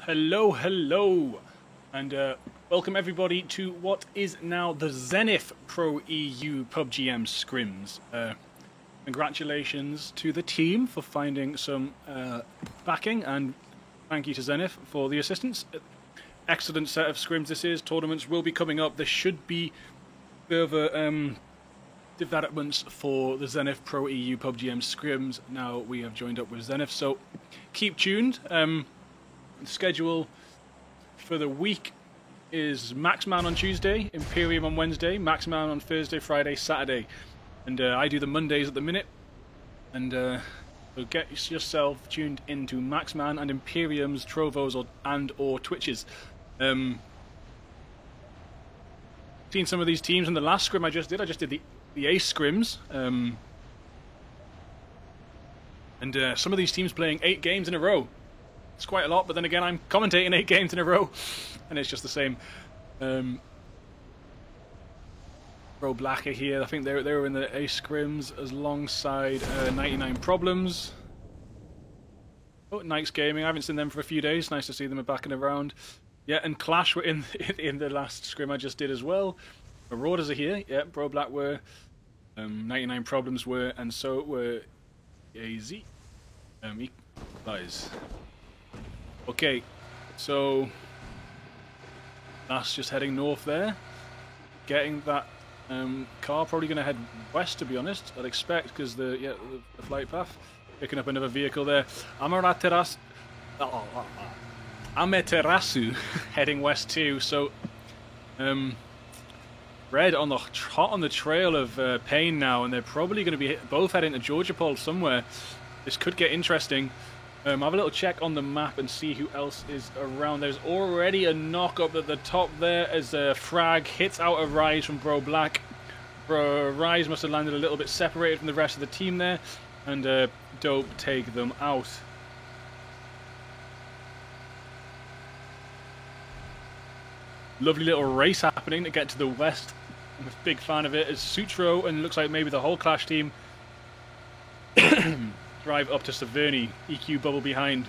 Hello, hello, and welcome everybody to what is now the Zenith Pro EU PUBG scrims. Congratulations to the team for finding some backing, and thank you to Zenith for the assistance. Excellent set of scrims this is. Tournaments will be coming up. There should be further developments for the Zenith Pro EU PUBG scrims. Now we have joined up with Zenith, so keep tuned. Schedule for the week is Maxman on Tuesday, Imperium on Wednesday, Maxman on Thursday, Friday, Saturday, and I do the Mondays at the minute. And so get yourself tuned into Maxman and Imperium's Trovos or Twitches. Seen some of these teams in the last scrim I just did. I just did the Ace scrims, and some of these teams playing 8 games in a row. It's quite a lot, but then again, I'm commentating 8 games in a row, and it's just the same. Bro Blacker here, I think they were in the Ace scrims alongside 99 Problems. Oh, Nikes Gaming, I haven't seen them for a few days. Nice to see them back and around. Yeah, and Clash were in the last scrim I just did as well. Marauders are here. Yeah, Bro Black were. 99 Problems were, and so were AZ. Guys. Okay, so that's just heading north there. Getting that car, probably going to head west, to be honest. I'd expect, because the flight path. Picking up another vehicle there. Amaterasu heading west too. So Red hot on the trail of Pain now, and they're probably going to be both heading to Georgia Pole somewhere. This could get interesting. Have a little check on the map and see who else is around. There's already a knock up at the top there as Frag hits out a Rise from Bro Black. Rise must have landed a little bit separated from the rest of the team there, and Dope take them out. Lovely little race happening to get to the west. I'm a big fan of it. As Sutro and looks like maybe the whole Clash team drive up to Severny. EQ bubble behind.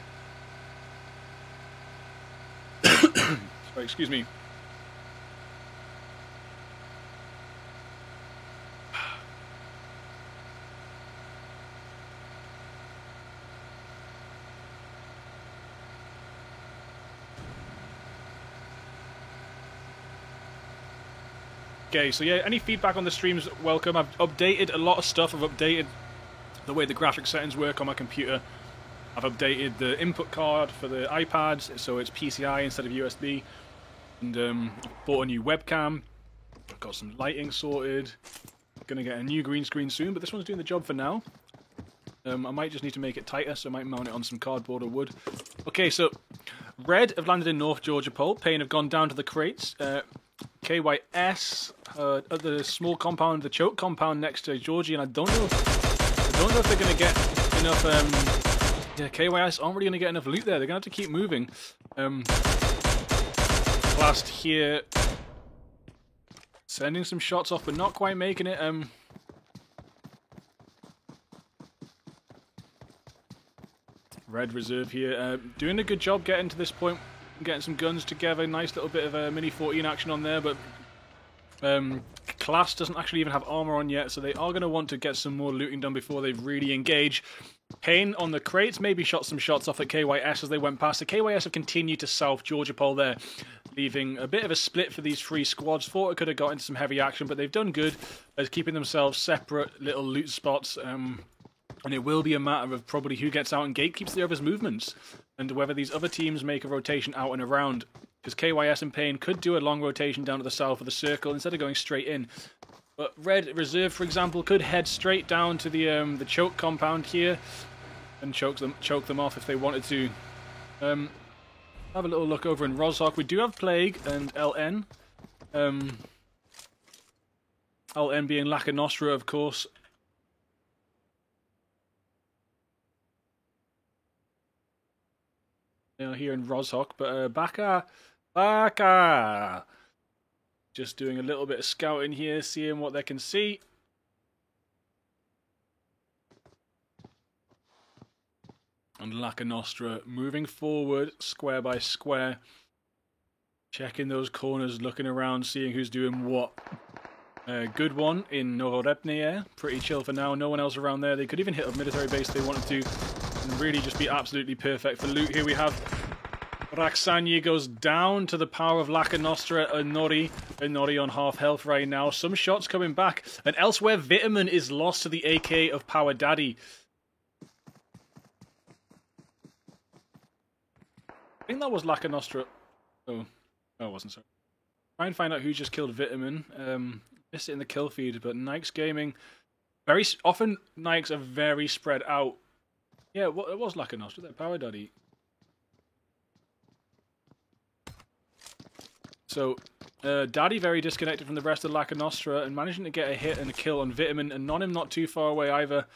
Sorry, excuse me. Okay, so yeah, any feedback on the streams, welcome. I've updated a lot of stuff. I've updated the way the graphic settings work on my computer. I've updated the input card for the iPads, so it's PCI instead of USB. And bought a new webcam. I've got some lighting sorted. Gonna get a new green screen soon, but this one's doing the job for now. I might just need to make it tighter, so I might mount it on some cardboard or wood. Okay, so Red have landed in North Georgia Pole. Pain have gone down to the crates. KYS at the small compound, the choke compound next to Georgie, and I don't know if they're going to get enough. Yeah, KYS aren't really going to get enough loot there. They're going to have to keep moving. Blast here, sending some shots off, but not quite making it. Red Reserve here, doing a good job getting to this point. Getting some guns together, nice little bit of a Mini 14 action on there, but Class doesn't actually even have armor on yet, so they are going to want to get some more looting done before they really engage. Pain on the crates maybe shot some shots off at KYS as they went past. The KYS have continued to south Georgia Pole there, leaving a bit of a split for these 3 squads. Thought it could have got into some heavy action, but they've done good as keeping themselves separate little loot spots. And it will be a matter of probably who gets out and gatekeeps the others' movements, and whether these other teams make a rotation out and around. Because KYS and Pain could do a long rotation down to the south of the circle instead of going straight in. But Red Reserve, for example, could head straight down to the choke compound here and choke them off if they wanted to. Have a little look over in Rozhok. We do have Plague and LN. LN being Laka Nostra, of course. Here in Rozhok, but Baka! Just doing a little bit of scouting here, seeing what they can see. And Lacca Nostra moving forward, square by square. Checking those corners, looking around, seeing who's doing what. Good one in Novorepneye. Pretty chill for now. No one else around there. They could even hit a military base if they wanted to. And really just be absolutely perfect for loot. Here we have Raksanye goes down to the power of Lacca Nostra and Nori. And Nori on half health right now. Some shots coming back. And elsewhere, Vitamin is lost to the AK of Power Daddy. I think that was Lacca Nostra. Oh, no, it wasn't. Sorry. Try and find out who just killed Vitamin. Missed it in the kill feed, but Nikes Gaming. Very often, Nikes are very spread out. Yeah, it was Lacca Nostra. That Power Daddy. So, Daddy very disconnected from the rest of Lacca Nostra and managing to get a hit and a kill on Vitamin, and Nonim not too far away either.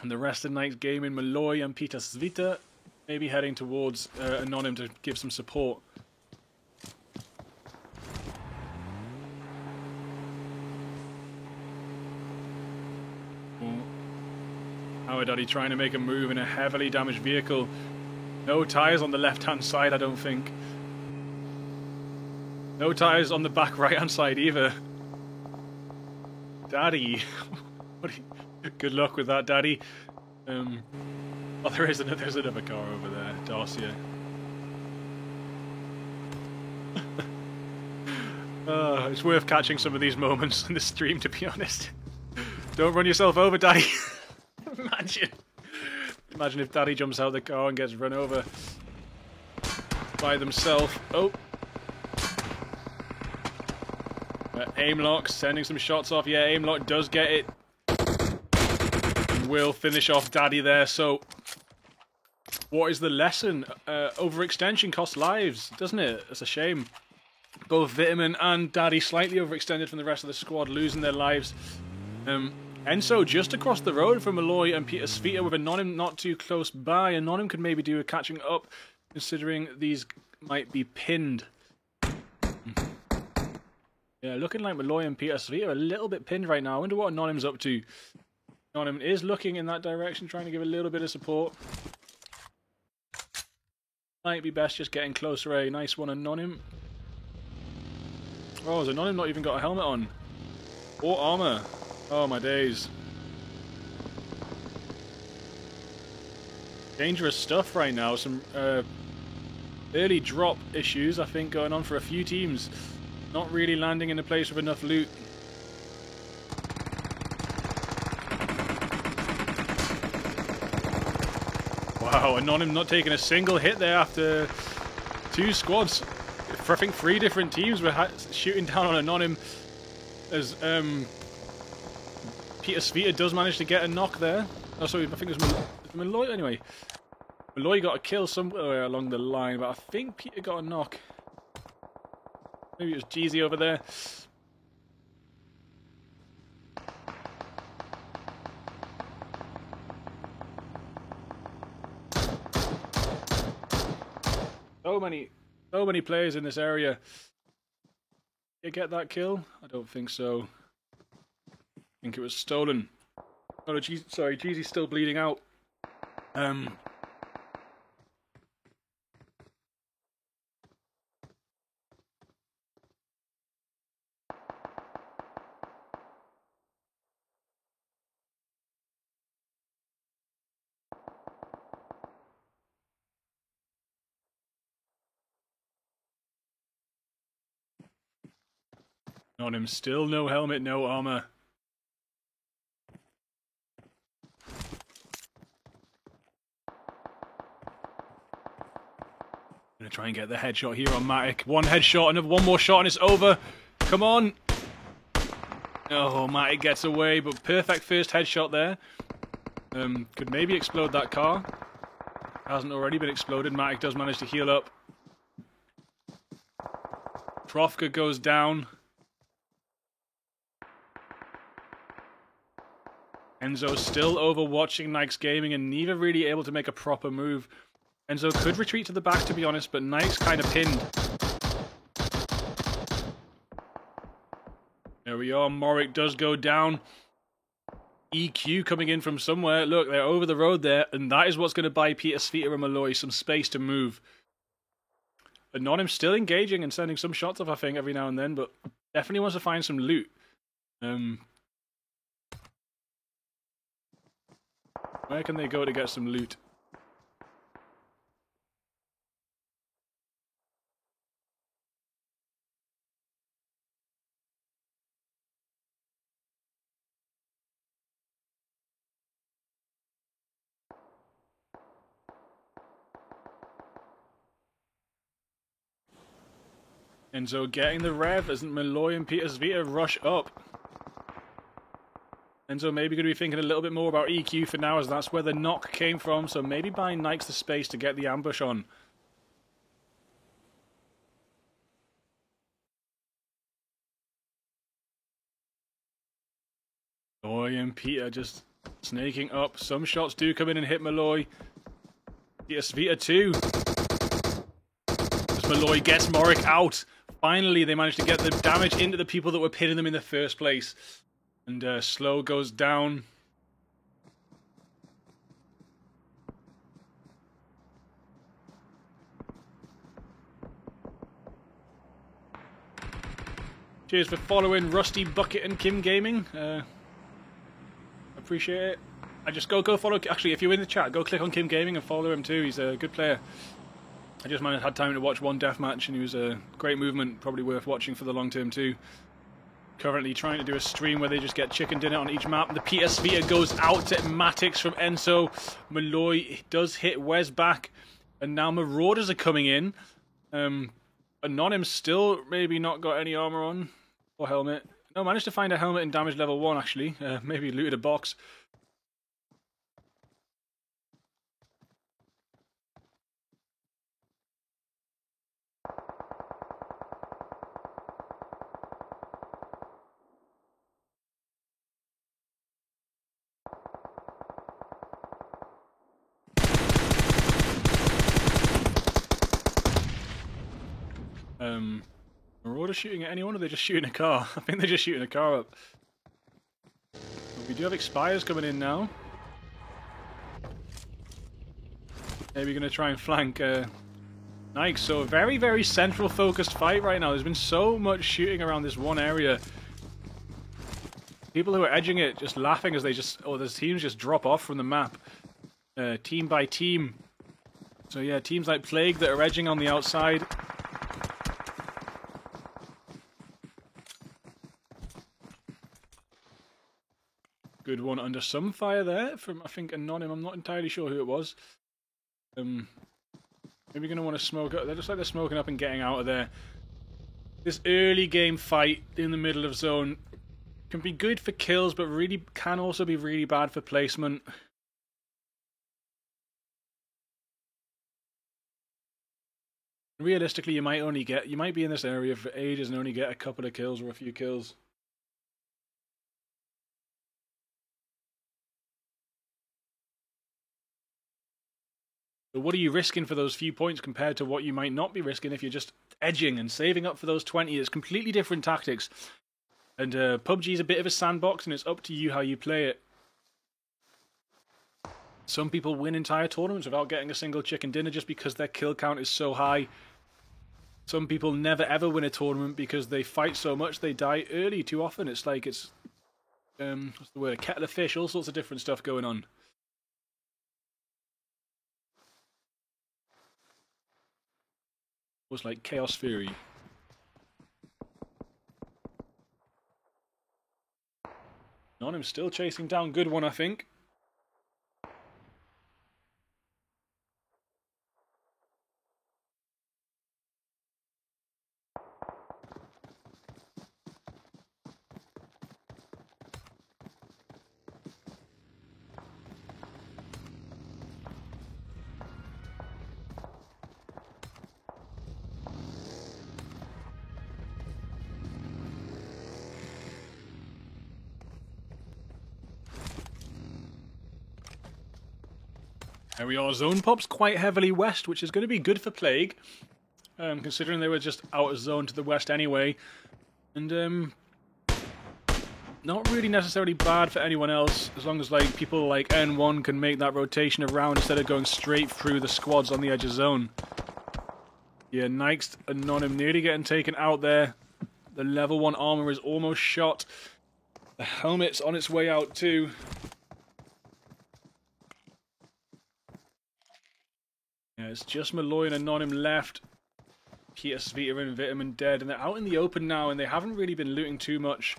And the rest of Nikes Gaming, Malloy and Peter Svita. Maybe heading towards Anonym to give some support. Power Daddy trying to make a move in a heavily damaged vehicle. No tyres on the left-hand side, I don't think. No tyres on the back right-hand side either. Daddy. Good luck with that, Daddy. Oh, there's another car over there, Darcia. It's worth catching some of these moments in the stream, to be honest. Don't run yourself over, Daddy. Imagine if Daddy jumps out of the car and gets run over by themselves. Oh. Aimlock sending some shots off. Yeah, Aimlock does get it. And will finish off Daddy there, so... What is the lesson? Overextension costs lives, doesn't it? It's a shame. Both Vitamin and Daddy slightly overextended from the rest of the squad, losing their lives. Enzo just across the road from Malloy and Peter Svita with Anonym not too close by. Anonym could maybe do a catching up, considering these might be pinned. Yeah, looking like Malloy and Peter Svita are a little bit pinned right now. I wonder what Anonym's up to. Anonym is looking in that direction, trying to give a little bit of support. Might be best just getting closer. A nice one, Anonym. Oh, has Anonym not even got a helmet on? Or armor? Oh, my days. Dangerous stuff right now. Some early drop issues, I think, going on for a few teams. Not really landing in a place with enough loot. Wow, Anonym not taking a single hit there after two squads. I think 3 different teams were shooting down on Anonym as Peter Svita does manage to get a knock there. Oh, sorry, I think it was Malloy. Anyway, Malloy got a kill somewhere along the line, but I think Peter got a knock. Maybe it was Jeezy over there. So many players in this area. Did you get that kill? I don't think so. I think it was stolen. Oh, sorry, Jeezy's still bleeding out. On him, still no helmet, no armor. Gonna try and get the headshot here on Matic. One headshot, another one more shot, and it's over. Come on. Oh, Matic gets away, but perfect first headshot there. Could maybe explode that car. Hasn't already been exploded. Matic does manage to heal up. Trofka goes down. Enzo still overwatching Nikes Gaming and neither really able to make a proper move. Enzo could retreat to the back, to be honest, but Nikes kind of pinned. There we are. Morik does go down. EQ coming in from somewhere. Look, they're over the road there, and that is what's going to buy Peter Svita and Malloy some space to move. Anonym's still engaging and sending some shots off, I think, every now and then, but definitely wants to find some loot. Where can they go to get some loot? And so getting the rev as Malloy and Peter Svita rush up. Enzo maybe going to be thinking a little bit more about EQ for now, as that's where the knock came from, so maybe buying Nikes the space to get the ambush on. Malloy and Peter just snaking up. Some shots do come in and hit Malloy. Peter Svita too. As Malloy gets Morik out. Finally, they managed to get the damage into the people that were pinning them in the first place. And Slow goes down. Cheers for following Rusty Bucket and Kim Gaming. Appreciate it. I just go follow. Actually, if you're in the chat, go click on Kim Gaming and follow him too. He's a good player. I just had time to watch one deathmatch, and he was a great movement, probably worth watching for the long term too. Currently trying to do a stream where they just get chicken dinner on each map. The Peter Svita goes out to Matix from Enzo. Malloy does hit Wes back, and now Marauders are coming in. Anonym's still maybe not got any armor on or helmet. No, managed to find a helmet in damage level 1 actually. Maybe looted a box. Marauder shooting at anyone, or are they just shooting a car? I think they're just shooting a car up. But we do have Expires coming in now. Maybe going to try and flank Nike. So a very, very central focused fight right now. There's been so much shooting around this one area. People who are edging it just laughing as they just... Oh, there's teams just drop off from the map. Team by team. So yeah, teams like Plague that are edging on the outside. Good one under some fire there from, I think, Anonym. I'm not entirely sure who it was. Maybe going to want to smoke up. They looks like they're smoking up and getting out of there. This early game fight in the middle of zone can be good for kills, but really can also be really bad for placement. Realistically, you might be in this area for ages and only get a couple of kills or a few kills. So what are you risking for those few points compared to what you might not be risking if you're just edging and saving up for those 20? It's completely different tactics. And PUBG is a bit of a sandbox, and it's up to you how you play it. Some people win entire tournaments without getting a single chicken dinner just because their kill count is so high. Some people never ever win a tournament because they fight so much they die early too often. It's like it's... what's the word? Kettle of fish, all sorts of different stuff going on. Was like Chaos Fury. Anonym's still chasing down. Good one, I think. There we are. Zone pops quite heavily west, which is going to be good for Plague, considering they were just out of zone to the west anyway. And not really necessarily bad for anyone else, as long as like people like N1 can make that rotation around instead of going straight through the squads on the edge of zone. Yeah, Nyx and Nonim nearly getting taken out there. The level 1 armor is almost shot. The helmet's on its way out too. Yeah, it's just Malloy and Anonym left. Peter, Svita and Vitamin dead, and they're out in the open now, and they haven't really been looting too much.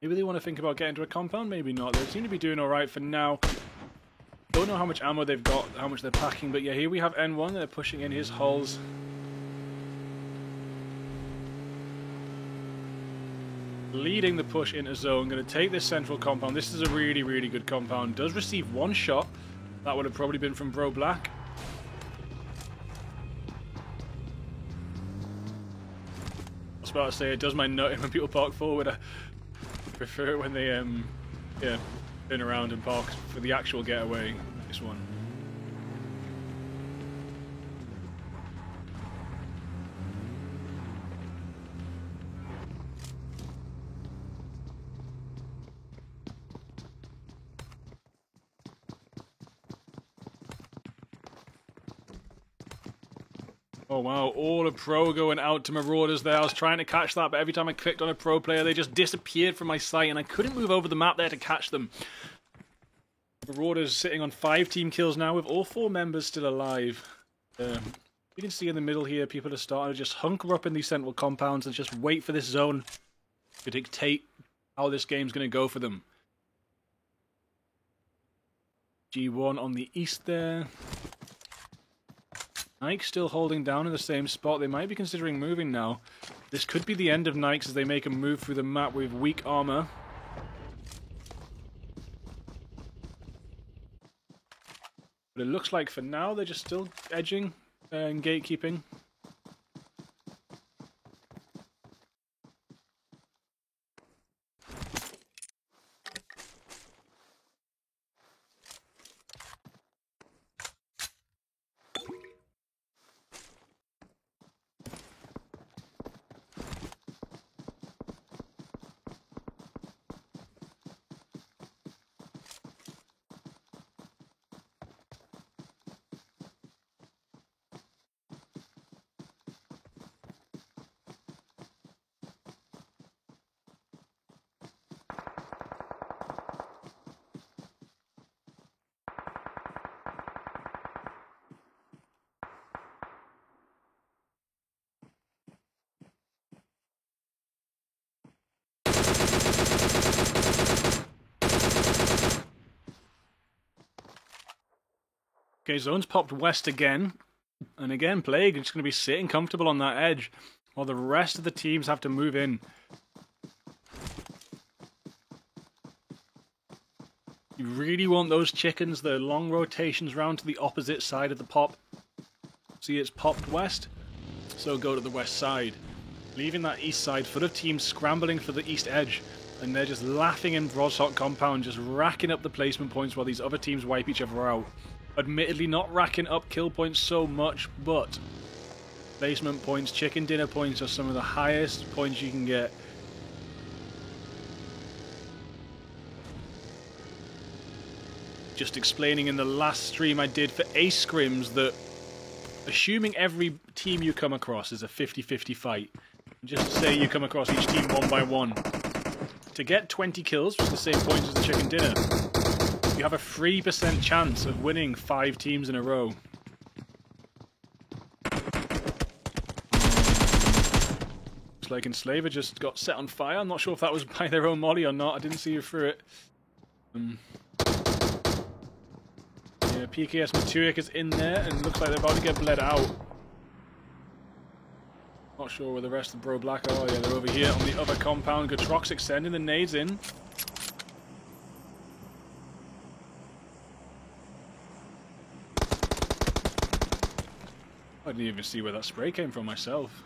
Maybe they want to think about getting to a compound, maybe not. They seem to be doing alright for now. Don't know how much ammo they've got, how much they're packing, but yeah, here we have N1, they're pushing in his hulls. Leading the push into zone, going to take this central compound. This is a really, really good compound. Does receive 1 shot. That would have probably been from Bro Black. I was about to say, it does my nut when people park forward. I prefer it when they, yeah, turn around and park for the actual getaway. This one. Oh wow, all a pro going out to Marauders there. I was trying to catch that, but every time I clicked on a pro player, they just disappeared from my sight, and I couldn't move over the map there to catch them. Marauders sitting on 5 team kills now, with all 4 members still alive. You can see in the middle here, people are starting to just hunker up in these central compounds and just wait for this zone to dictate how this game's going to go for them. G1 on the east there. Nyx still holding down in the same spot. They might be considering moving now. This could be the end of Nyx as they make a move through the map with weak armor. But it looks like for now they're just still edging and gatekeeping. Okay, zone's popped west again. And again, Plague is going to be sitting comfortable on that edge while the rest of the teams have to move in. You really want those chickens, the long rotations round to the opposite side of the pop. See, it's popped west, so go to the west side. Leaving that east side full of teams scrambling for the east edge. And they're just laughing in Broadshot compound, just racking up the placement points while these other teams wipe each other out. Admittedly not racking up kill points so much, but placement points, chicken dinner points are some of the highest points you can get. Just explaining in the last stream I did for Ace Scrims that assuming every team you come across is a 50-50 fight, just say you come across each team one by one, to get 20 kills, which is the same points as the chicken dinner, you have a 3% chance of winning 5 teams in a row. Looks like Enslaver just got set on fire. I'm not sure if that was by their own molly or not. I didn't see you through it. Yeah, PKS Matuik is in there and looks like they're about to get bled out. Not sure where the rest of Bro Black are. Yeah, they're over here on the other compound. Gatroxic sending the nades in. I didn't even see where that spray came from myself.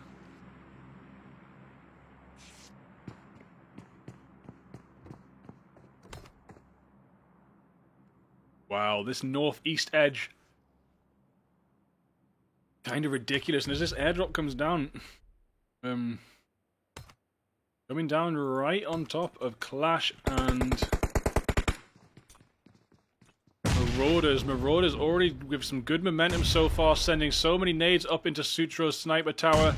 Wow, this northeast edge. Kind of ridiculous. And as this airdrop comes down, Coming down right on top of Clash and Marauders. Marauders already with some good momentum so far, sending so many nades up into Sutro's sniper tower.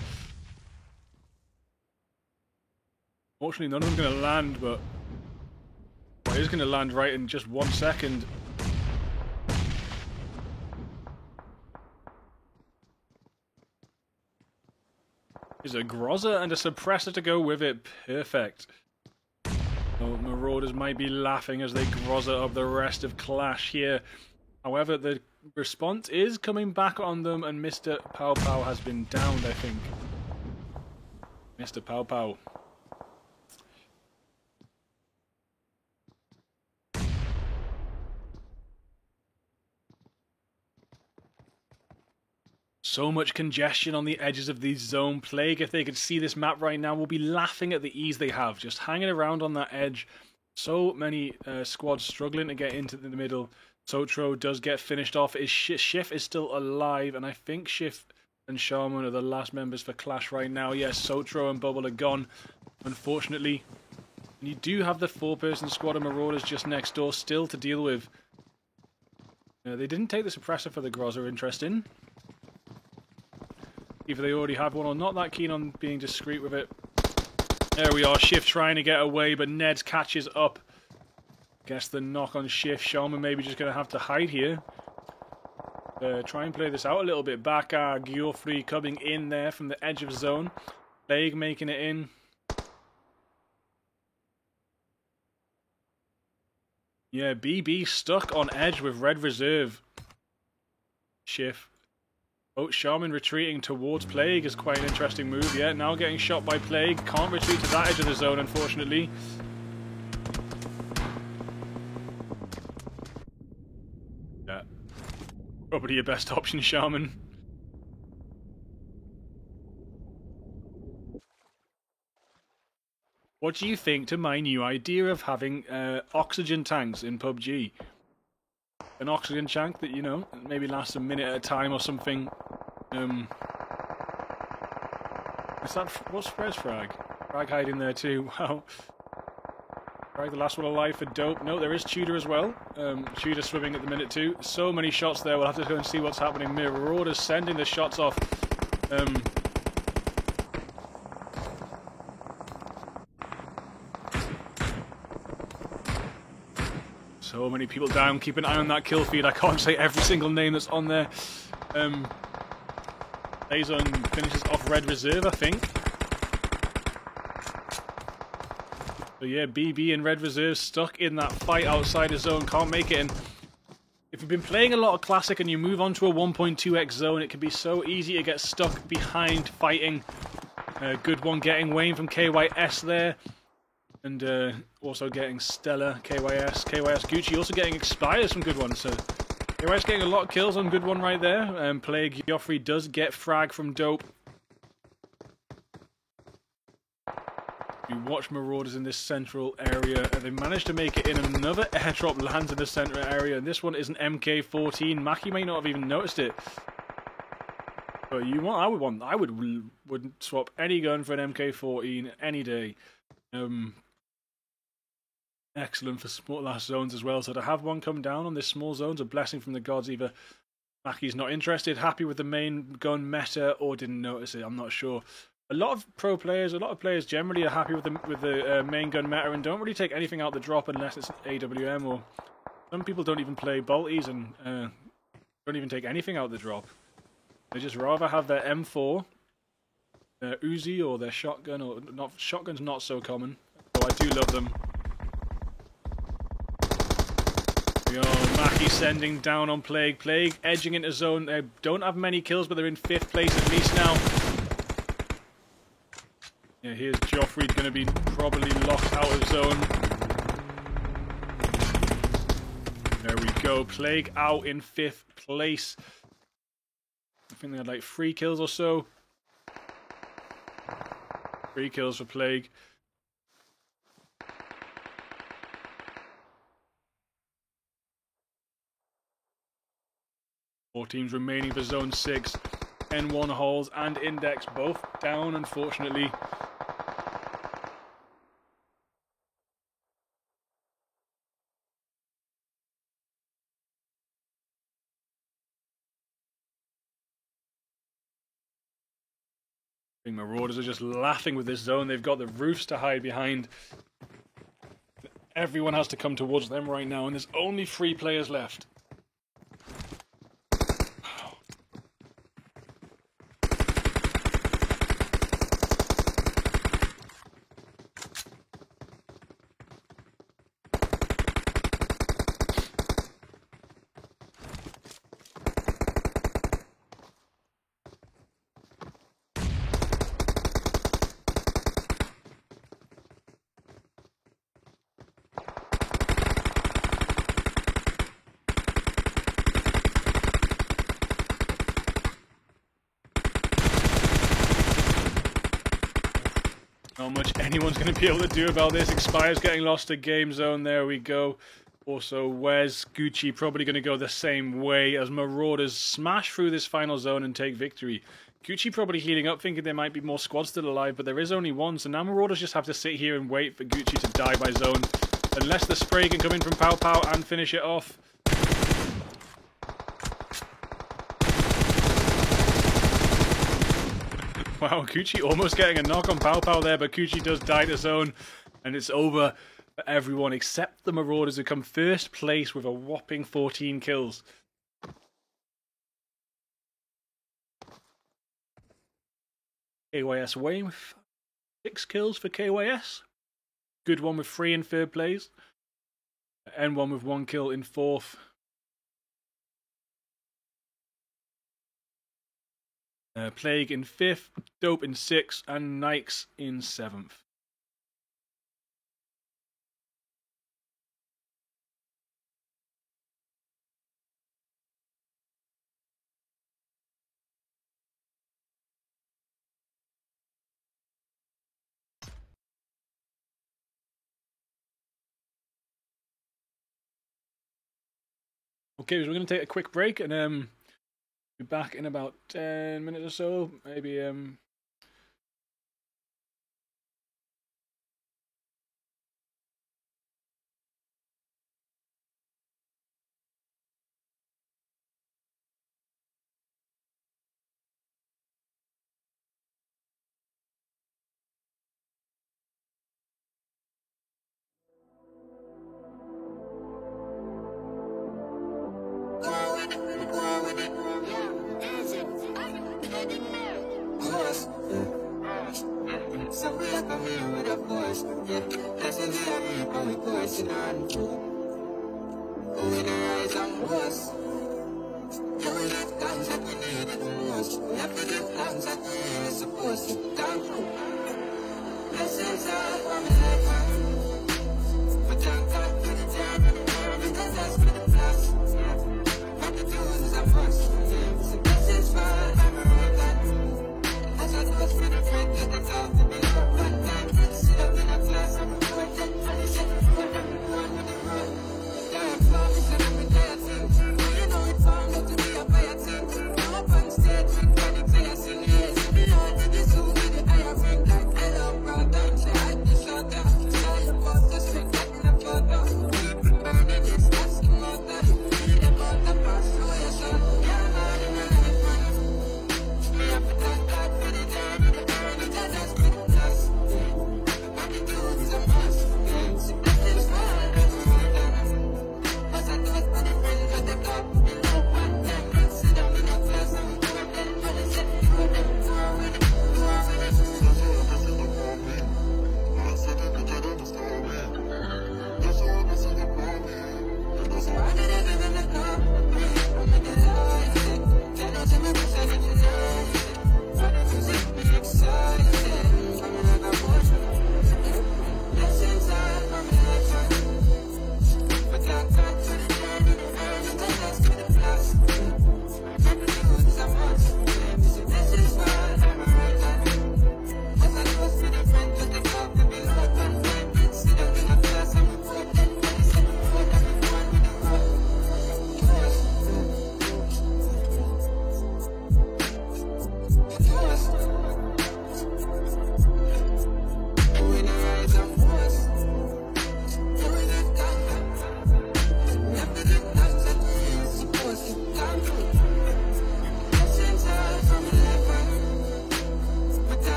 Fortunately, none of them going to land, but it is going to land right in just 1 second. There's a Groza and a suppressor to go with it. Perfect. Oh, Marauders might be laughing as they Groza up the rest of Clash here. However, the response is coming back on them, and Mr. Pow Pow has been downed, I think. Mr. Pow Pow. So much congestion on the edges of the zone. Plague, if they could see this map right now, will be laughing at the ease they have, just hanging around on that edge. So many squads struggling to get into the middle. Sotro does get finished off. Schiff is still alive, and I think Schiff and Shaman are the last members for Clash right now. Yes, Sotro and Bubble are gone, unfortunately. And you do have the 4-person squad of Marauders just next door still to deal with. They didn't take the suppressor for the Groza, interesting. Either they already have one or not that keen on being discreet with it. There we are, Schiff trying to get away, but Neds catches up. Guess the knock on Schiff. Shaman maybe just going to have to hide here. Try and play this out a little bit. Baka, Geoffrey coming in there from the edge of zone. Plague making it in. Yeah, BB stuck on edge with Red Reserve. Schiff. Oh, Shaman retreating towards Plague is quite an interesting move. Yeah, now getting shot by Plague. Can't retreat to that edge of the zone, unfortunately. Yeah. Probably your best option, Shaman. What do you think to my new idea of having oxygen tanks in PUBG? An oxygen tank that, you know, maybe lasts a minute at a time or something. Is that... where's Frag? Frag hiding there too. Wow. Frag, the last one alive for Dope. No, there is Tudor as well. Tudor swimming at the minute too. So many shots there. We'll have to go and see what's happening. Marauders sending the shots off. So many people down. Keep an eye on that kill feed. I can't say every single name that's on there. Azon finishes off Red Reserve, I think. But yeah, BB and Red Reserve stuck in that fight outside the zone. Can't make it in. If you've been playing a lot of Classic and you move on to a 1.2x zone, it can be so easy to get stuck behind fighting. Good one getting Wayne from KYS there. And also getting Stella, KYS Gucci, also getting Expires from Good One. So KYS getting a lot of kills on Good One right there. Plague Geoffrey does get Frag from Dope. You watch Marauders in this central area, and they managed to make it in. Another airdrop lands in the center area, and this one is an MK14. Mackie may not have even noticed it. But I would swap any gun for an MK14 any day. Excellent for small last zones as well. So to have one come down on this small zone's a blessing from the gods. Either Mackie's not interested, happy with the main gun meta, or didn't notice it. I'm not sure. A lot of players generally are happy with the main gun meta and don't really take anything out the drop unless it's AWM, or some people don't even play bolties and don't even take anything out the drop. They just rather have their M4, their Uzi, or their shotgun. Or not, shotgun's not so common, though I do love them. Yo, Mackie sending down on Plague. Plague edging into zone. They don't have many kills, but they're in 5th place at least now. Yeah, here's Geoffrey going to be probably locked out of zone. There we go. Plague out in 5th place. I think they had like 3 kills or so. 3 kills for Plague. Four teams remaining for Zone 6. N1 Halls and Index both down, unfortunately. I think Marauders are just laughing with this zone. They've got the roofs to hide behind. Everyone has to come towards them right now, and there's only 3 players left. Not much anyone's going to be able to do about this. Expire's getting lost to game zone. There we go. Also, Wes, Gucci probably going to go the same way as Marauders smash through this final zone and take victory. Gucci probably healing up, thinking there might be more squads still alive, but there is only one, so now Marauders just have to sit here and wait for Gucci to die by zone. Unless the spray can come in from Pow Pow and finish it off. Wow, Gucci almost getting a knock on Pow Pow there, but Gucci does die to zone, and it's over for everyone except the Marauders, who come first place with a whopping 14 kills. KYS Wayne with 6 kills for KYS. Good one with 3 in 3rd place. N1 with 1 kill in 4th. Plague in 5th, Dope in 6th, and Nikes in 7th. Okay, so we're going to take a quick break and be back in about 10 minutes or so. Maybe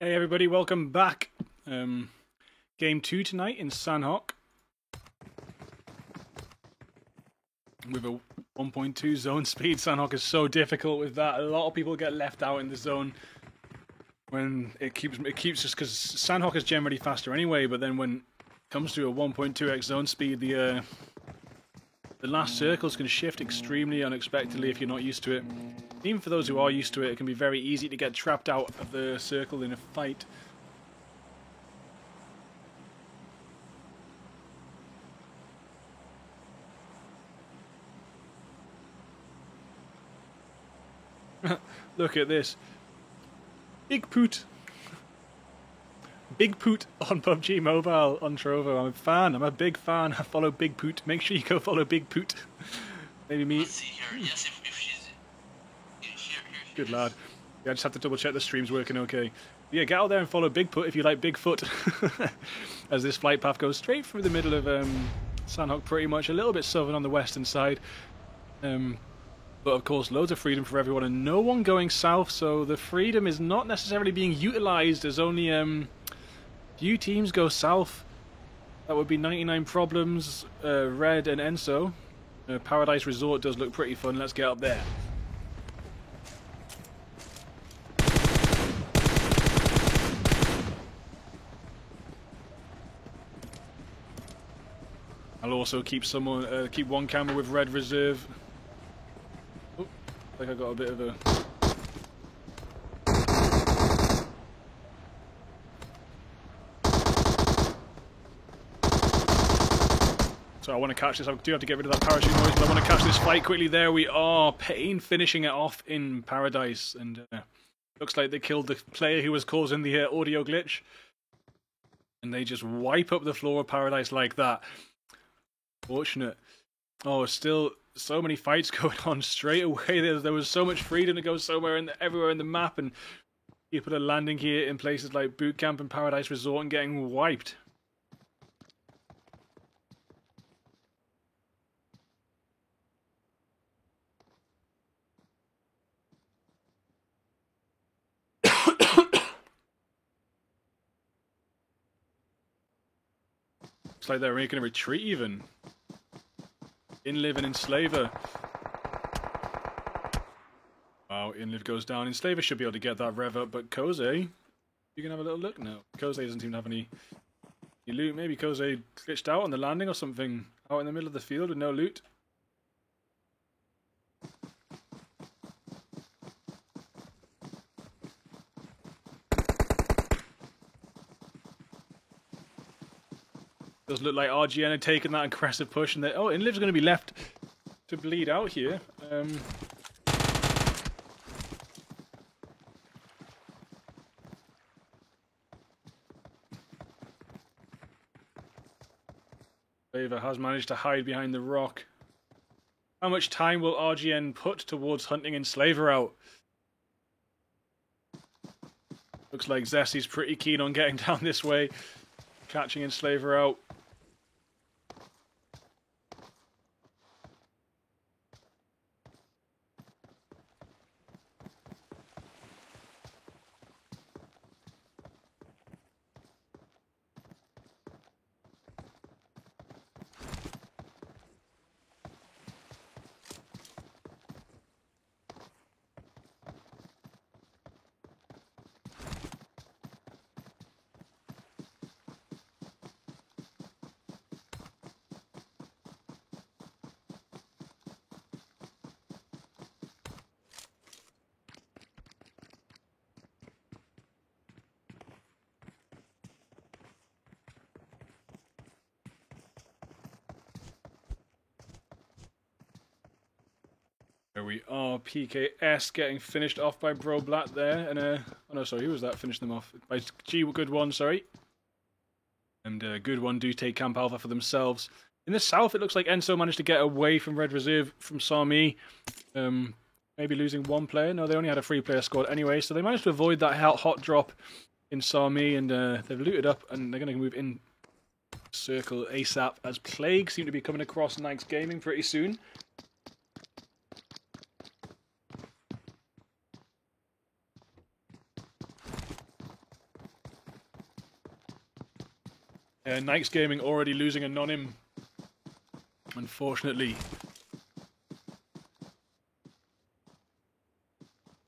Hey everybody, welcome back. Game 2 tonight in Sanhok. With a 1.2 zone speed. Sanhok is so difficult with that. A lot of people get left out in the zone when it keeps just because Sanhok is generally faster anyway, but then when it comes to a 1.2x zone speed, the last circles can shift extremely unexpectedly if you're not used to it. Even for those who are used to it, it can be very easy to get trapped out of the circle in a fight. Look at this. Big Poot. Big Poot on PUBG Mobile on Trovo. I'm a fan. I'm a big fan. I follow Big Poot. Make sure you go follow Big Poot. Maybe me. Let's see here. Yes, if she's here. Good lad. Yeah, I just have to double check the stream's working okay. Yeah, get out there and follow Bigfoot if you like Bigfoot. As this flight path goes straight through the middle of Sanhok, pretty much. A little bit southern on the western side. But of course, loads of freedom for everyone and no one going south, so the freedom is not necessarily being utilised as only few teams go south. That would be 99 Problems, Red and Enso. Paradise Resort does look pretty fun. Let's get up there. I'll also keep keep one camera with Red Reserve. Oh, I think I got a bit of a... So I want to catch this. I do have to get rid of that parachute noise, but I want to catch this fight quickly. There we are. Pain finishing it off in Paradise. And looks like they killed the player who was causing the audio glitch. And they just wipe up the floor of Paradise like that. Fortunate. Oh, still so many fights going on straight away. There was so much freedom to go somewhere everywhere in the map. And people are landing here in places like Boot Camp and Paradise Resort and getting wiped. Looks like they're making a retreat even. Inliv and Enslaver. Wow, Inliv goes down. Enslaver should be able to get that rev up, but Koze, you can have a little look now. Koze doesn't seem to have any loot. Maybe Koze glitched out on the landing or something. Out in the middle of the field with no loot. Does look like RGN had taken that aggressive push, and oh, Inliv's going to be left to bleed out here. Slaver has managed to hide behind the rock. How much time will RGN put towards hunting Enslaver out? Looks like Zessie's pretty keen on getting down this way, catching Enslaver out. There we are, PKS getting finished off by Broblat there, and oh no, sorry, who was that? Finished them off by G Good One, sorry. And Good One do take Camp Alpha for themselves. In the south, it looks like Enso managed to get away from Red Reserve from Sami. Maybe losing one player. No, they only had a 3-player squad anyway, so they managed to avoid that hot drop in Sami, and they've looted up, and they're going to move in circle ASAP, as Plague seem to be coming across Nikes Gaming pretty soon. Nike's Gaming already losing a non-im, unfortunately.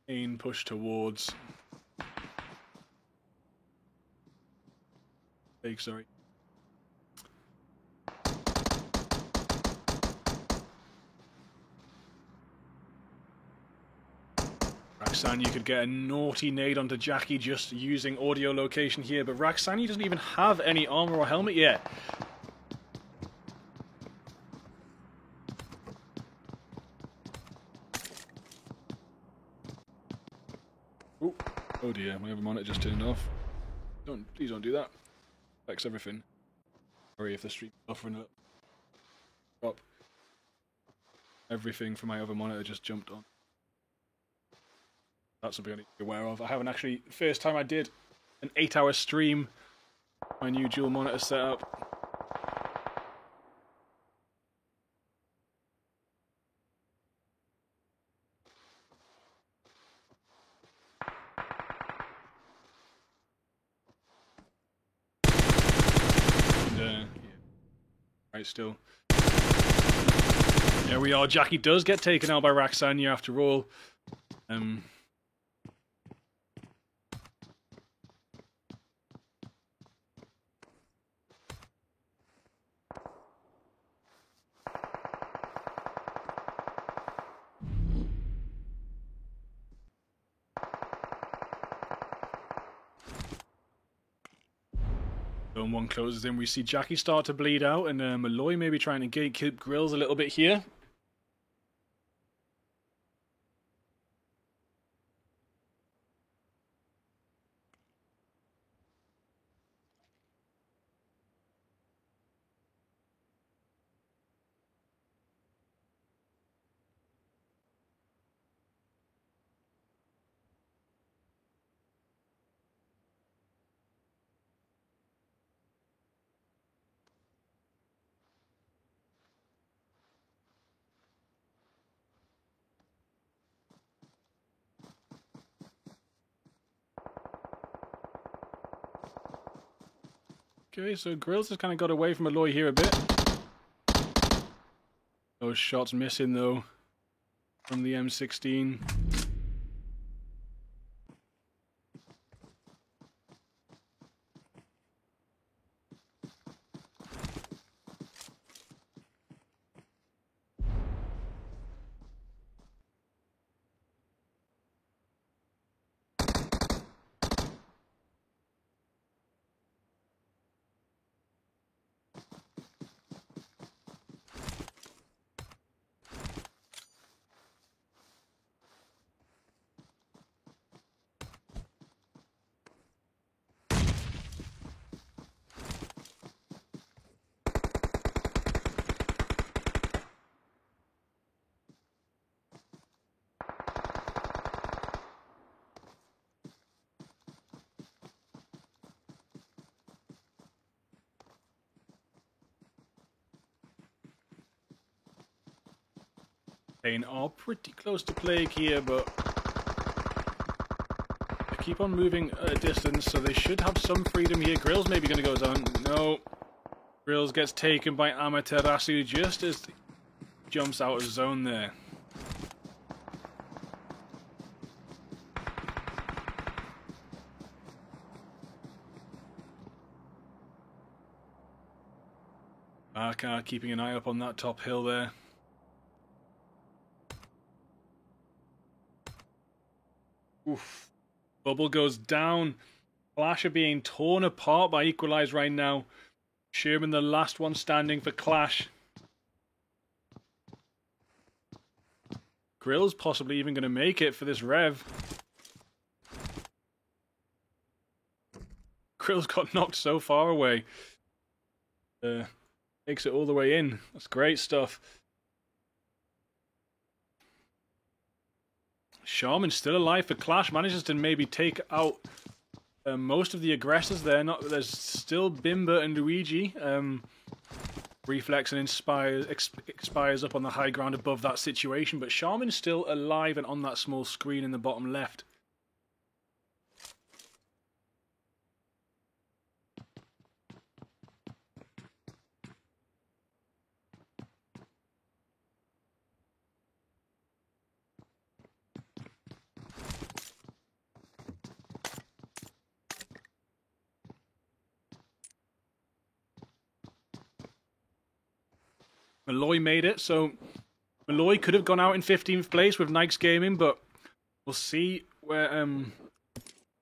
Main push towards. Sorry. Raksani could get a naughty nade onto Jackie just using audio location here, but Raksani doesn't even have any armor or helmet yet. Ooh. Oh dear, my other monitor just turned off. Please don't do that. Affects everything. Sorry if the stream is buffering up. Stop. Everything from my other monitor just jumped on. That's something I need to be aware of. I haven't actually, first time I did an 8-hour stream, my new dual monitor setup. And, yeah. Right, still. There we are. Jackie does get taken out by Raksania after all. Zone 1 closes in. We see Jackie start to bleed out, and Malloy maybe trying to gatekeep Grills a little bit here. Okay, so Grills has kind of got away from Malloy here a bit. Those shots missing though from the M16. Pain are pretty close to Plague here, but they keep on moving a distance, so they should have some freedom here. Grills maybe going to go down. No. Grills gets taken by Amaterasu just as he jumps out of zone there. Barkar keeping an eye up on that top hill there. Oof. Bubble goes down. Clash are being torn apart by Equalize right now. Sherman the last one standing for Clash. Grill's possibly even going to make it for this rev. Grill's got knocked so far away. Takes it all the way in. That's great stuff. Shaman's still alive for Clash. Manages to maybe take out most of the aggressors there. There's still Bimba and Luigi. Reflex and expires up on the high ground above that situation. But Shaman's still alive and on that small screen in the bottom left. Malloy made it, so Malloy could have gone out in 15th place with Nikes Gaming, but we'll see where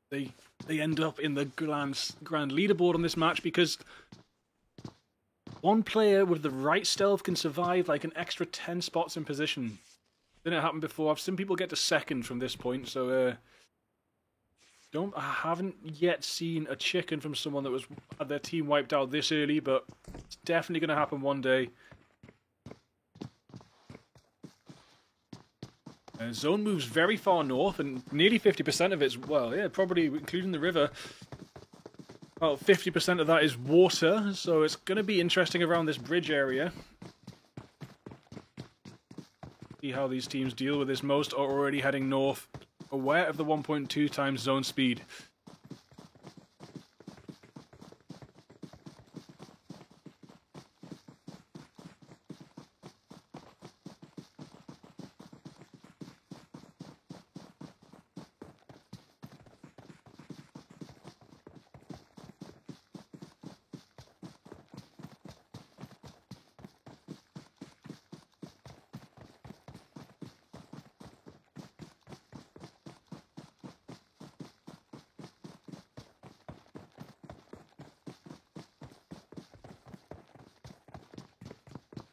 they end up in the grand leaderboard on this match, because one player with the right stealth can survive like an extra 10 spots in position. Didn't happen before. I've seen people get to second from this point, so I haven't yet seen a chicken from someone that had their team wiped out this early, but it's definitely going to happen one day. Zone moves very far north, and nearly 50% of it's, well, yeah, probably including the river. About 50% of that is water, so it's going to be interesting around this bridge area. See how these teams deal with this. Most are already heading north, aware of the 1.2 times zone speed.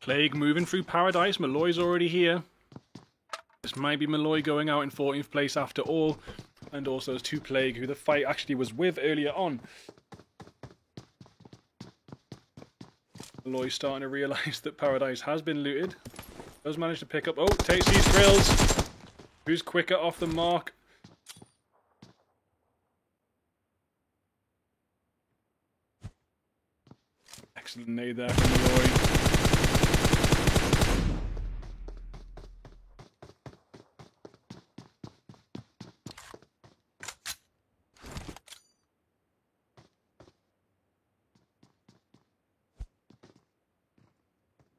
Plague moving through Paradise. Malloy's already here. This might be Malloy going out in 14th place after all. And also there's 2 Plague, who the fight actually was with earlier on. Malloy's starting to realise that Paradise has been looted. Does manage to pick up... Oh, takes these grills. Who's quicker off the mark? Excellent nade there from Malloy.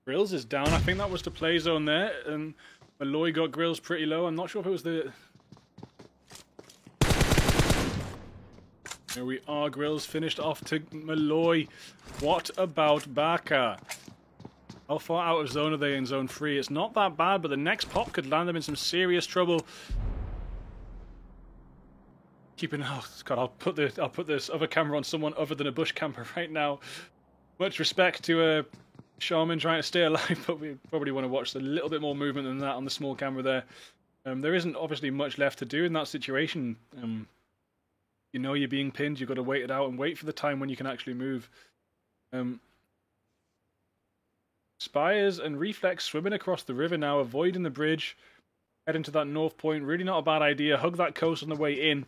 Grills is down. I think that was the play zone there, and Malloy got Grills pretty low. I'm not sure if it was the... Here we are. Grills finished off to Malloy. What about Baka? How far out of zone are they in zone 3? It's not that bad, but the next pop could land them in some serious trouble. Keeping... Oh, God, I'll put this other camera on someone other than a bush camper right now. Much respect to... Shaman trying to stay alive, but we probably want to watch a little bit more movement than that on the small camera there. There isn't obviously much left to do in that situation. You know you're being pinned, you've got to wait it out and wait for the time when you can actually move. Spires and Reflex swimming across the river now, avoiding the bridge, heading to that north point. Really not a bad idea. Hug that coast on the way in,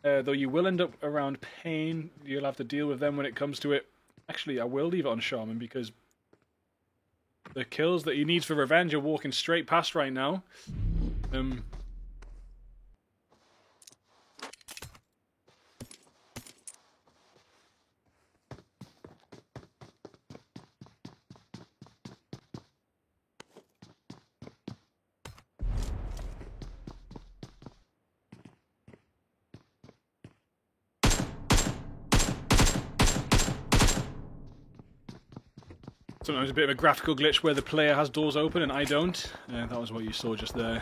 though you will end up around Pain. You'll have to deal with them when it comes to it. Actually, I will leave it on Shaman, because the kills that he needs for revenge are walking straight past right now. Sometimes a bit of a graphical glitch where the player has doors open and I don't. That was what you saw just there.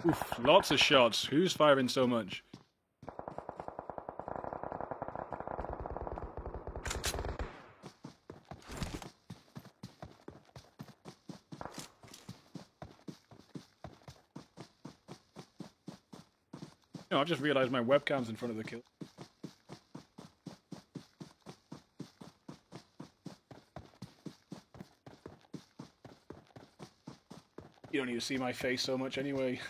Oof, lots of shots. Who's firing so much? No, I've just realised my webcam's in front of the kill. You don't need to see my face so much anyway.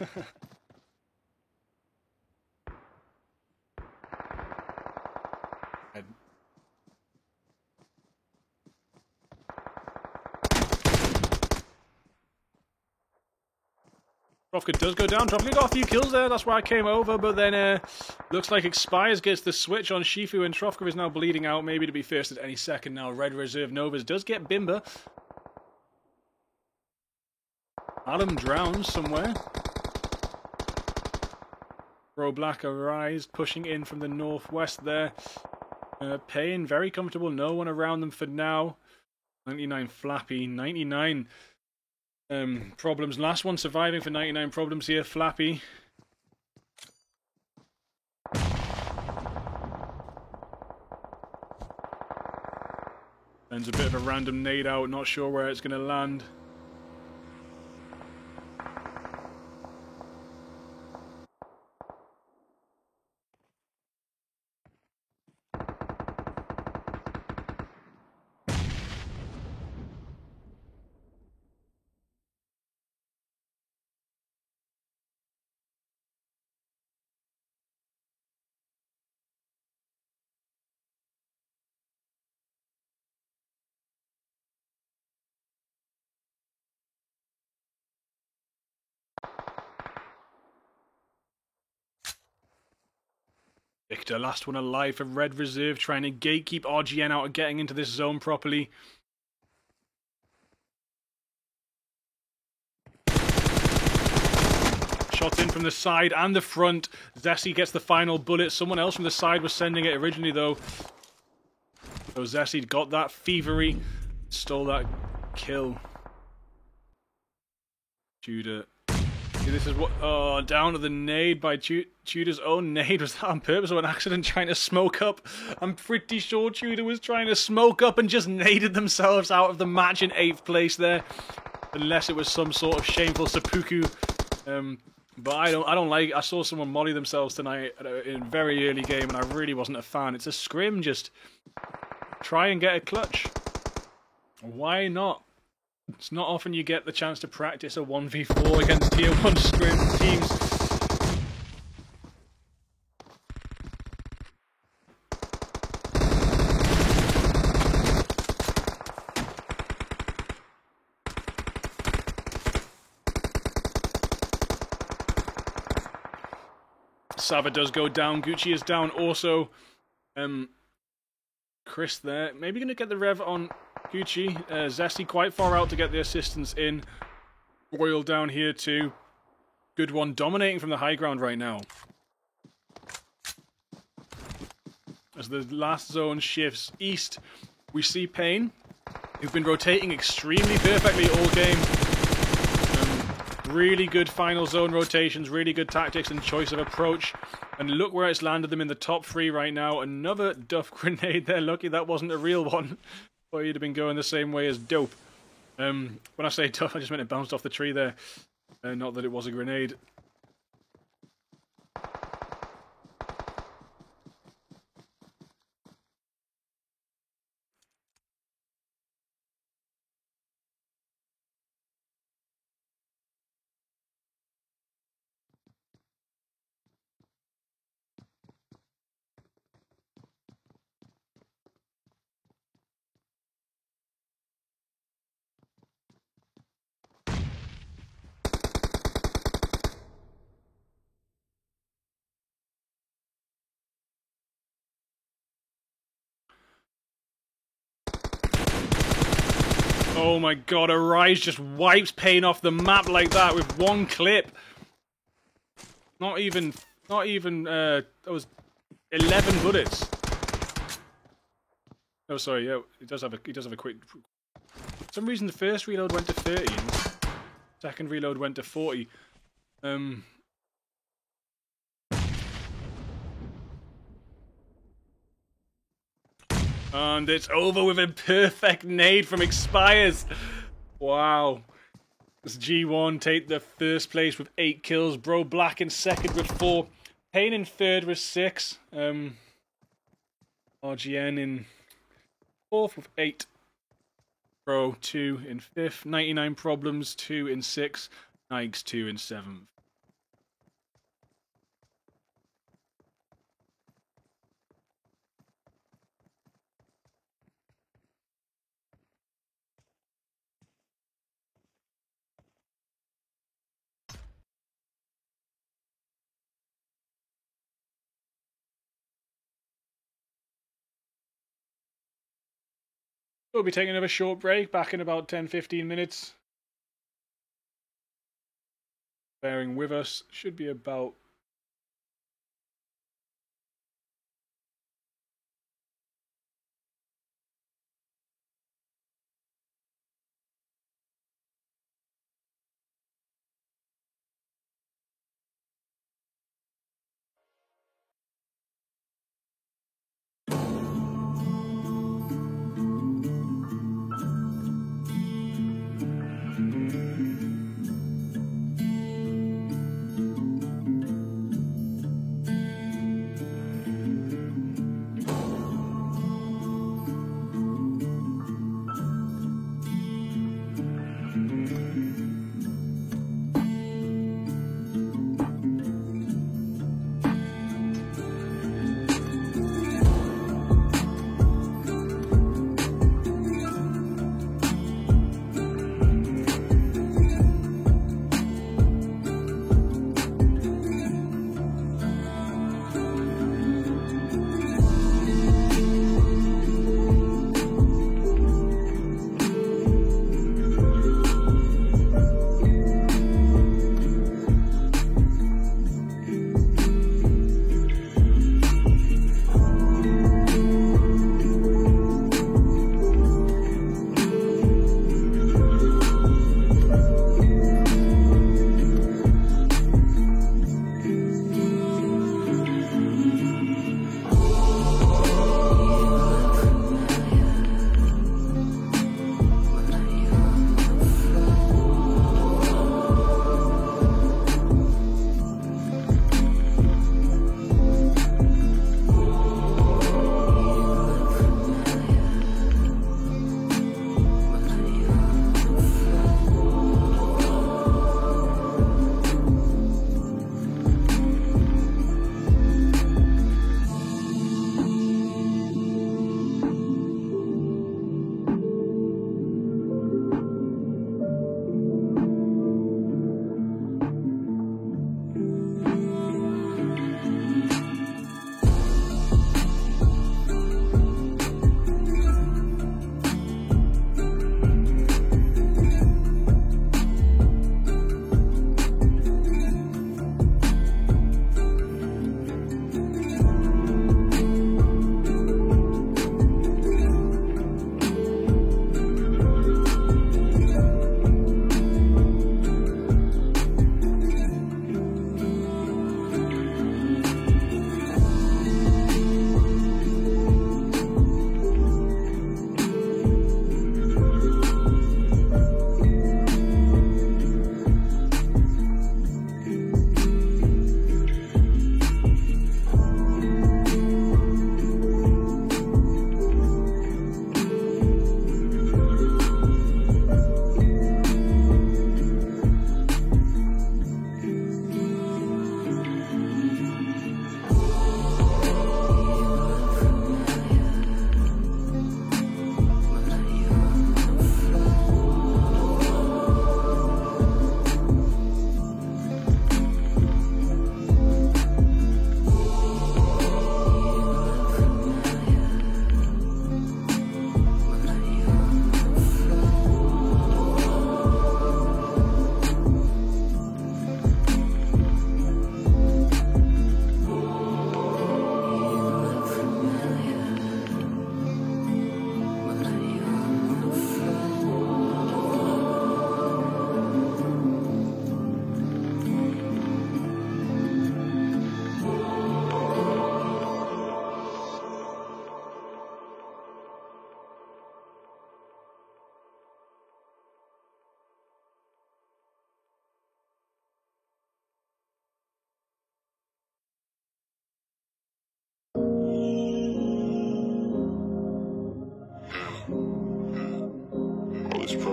Trofka does go down. Trofka got a few kills there. That's why I came over. But then looks like Expires gets the switch on Shifu, and Trofka is now bleeding out, maybe to be first at any second now. Red Reserve Novas does get Bimba. Adam drowns somewhere. Bro Black Arise, pushing in from the northwest there. Pain, very comfortable. No one around them for now. 99 Flappy. 99 problems. Last one surviving for 99 problems here. Flappy. Sends a bit of a random nade out. Not sure where it's going to land. Victor, last one alive for Red Reserve, trying to gatekeep RGN out of getting into this zone properly. Shot in from the side and the front. Zessie gets the final bullet. Someone else from the side was sending it originally, though. So Zessie got that Thievery, stole that kill. Tudor. This is what. Oh, down to the nade by Tudor's own nade. Was that on purpose or an accident, trying to smoke up? I'm pretty sure Tudor was trying to smoke up and just naded themselves out of the match in 8th place there. Unless it was some sort of shameful seppuku. But I don't like. I saw someone molly themselves tonight in a very early game, and I really wasn't a fan. It's a scrim. Just try and get a clutch. Why not? It's not often you get the chance to practice a 1v4 against tier 1 scrim teams. Sava does go down. Gucci is down also. Chris there. Maybe going to get the rev on Gucci. Zesty quite far out to get the assistance in. Royal down here too. Good one. Dominating from the high ground right now. As the last zone shifts east, we see Payne, who've been rotating extremely perfectly all game. Really good final zone rotations, really good tactics and choice of approach. And look where it's landed them in the top 3 right now. Another Duff grenade there. Lucky that wasn't a real one, or you'd have been going the same way as Dope. When I say Duff, I just meant it bounced off the tree there. Not that it was a grenade. Oh my god, Arise just wipes Payne off the map like that with one clip. Not even, that was 11 bullets. Oh, sorry, yeah, he does have a quick... For some reason the first reload went to 30 and the second reload went to 40. And it's over with a perfect nade from Expires. Wow. This G1 take the first place with 8 kills. Bro Black in second with 4. Payne in third with 6. RGN in fourth with 8. Bro 2 in 5th. 99 Problems 2 in 6th. Nikes 2 in 7th. We'll be taking another short break, back in about 10-15 minutes. Bearing with us, should be about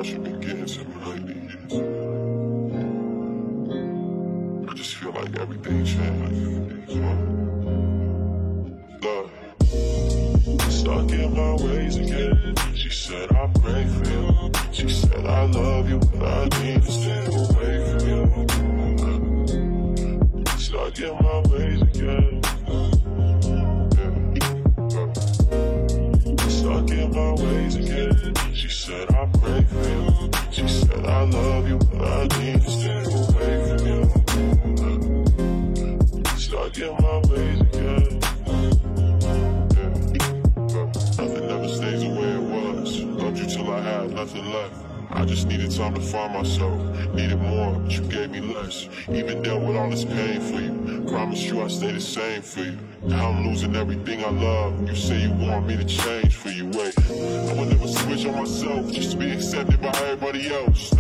thought you'd be getting to me lately. I just feel like everything changed. Love, stuck in my ways again. She said I pray for you. She said I love you, but I need to stay away from you. Stuck in my ways again. Stuck in my ways again. She said I pray for you. She said I love you, but I need to stay away from you. Stuck in my ways again. Nothing ever stays the way it was. Loved you till I had nothing left. I just needed time to find myself. Needed more, but you gave me less. Even dealt with all this pain for you. Promise you I'll stay the same for you. Now I'm losing everything I love. You say you want me to change for you. Wait, I would never switch on myself just to be accepted by everybody else.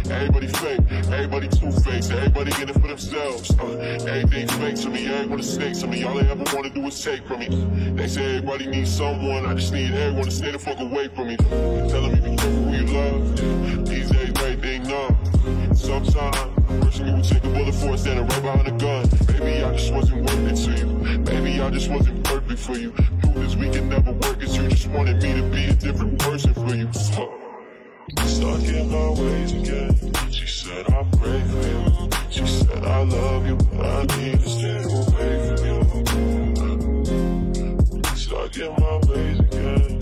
Everybody fake, everybody two-faced, everybody in it for themselves. Everything fake to me, everyone a snake to me. All they ever want to do is take from me. They say everybody needs someone, I just need everyone to stay the fuck away from me. Telling me be careful who you love. These days everything numb. Sometimes a person you would take a bullet for standing right behind a gun. Maybe I just wasn't worth it to you. Maybe I just wasn't perfect for you. Knew this we could never work as you just wanted me to be a different person for you. Stuck in my ways again. She said I pray for you. She said I love you, but I need to stay away from you. Stuck in my ways again.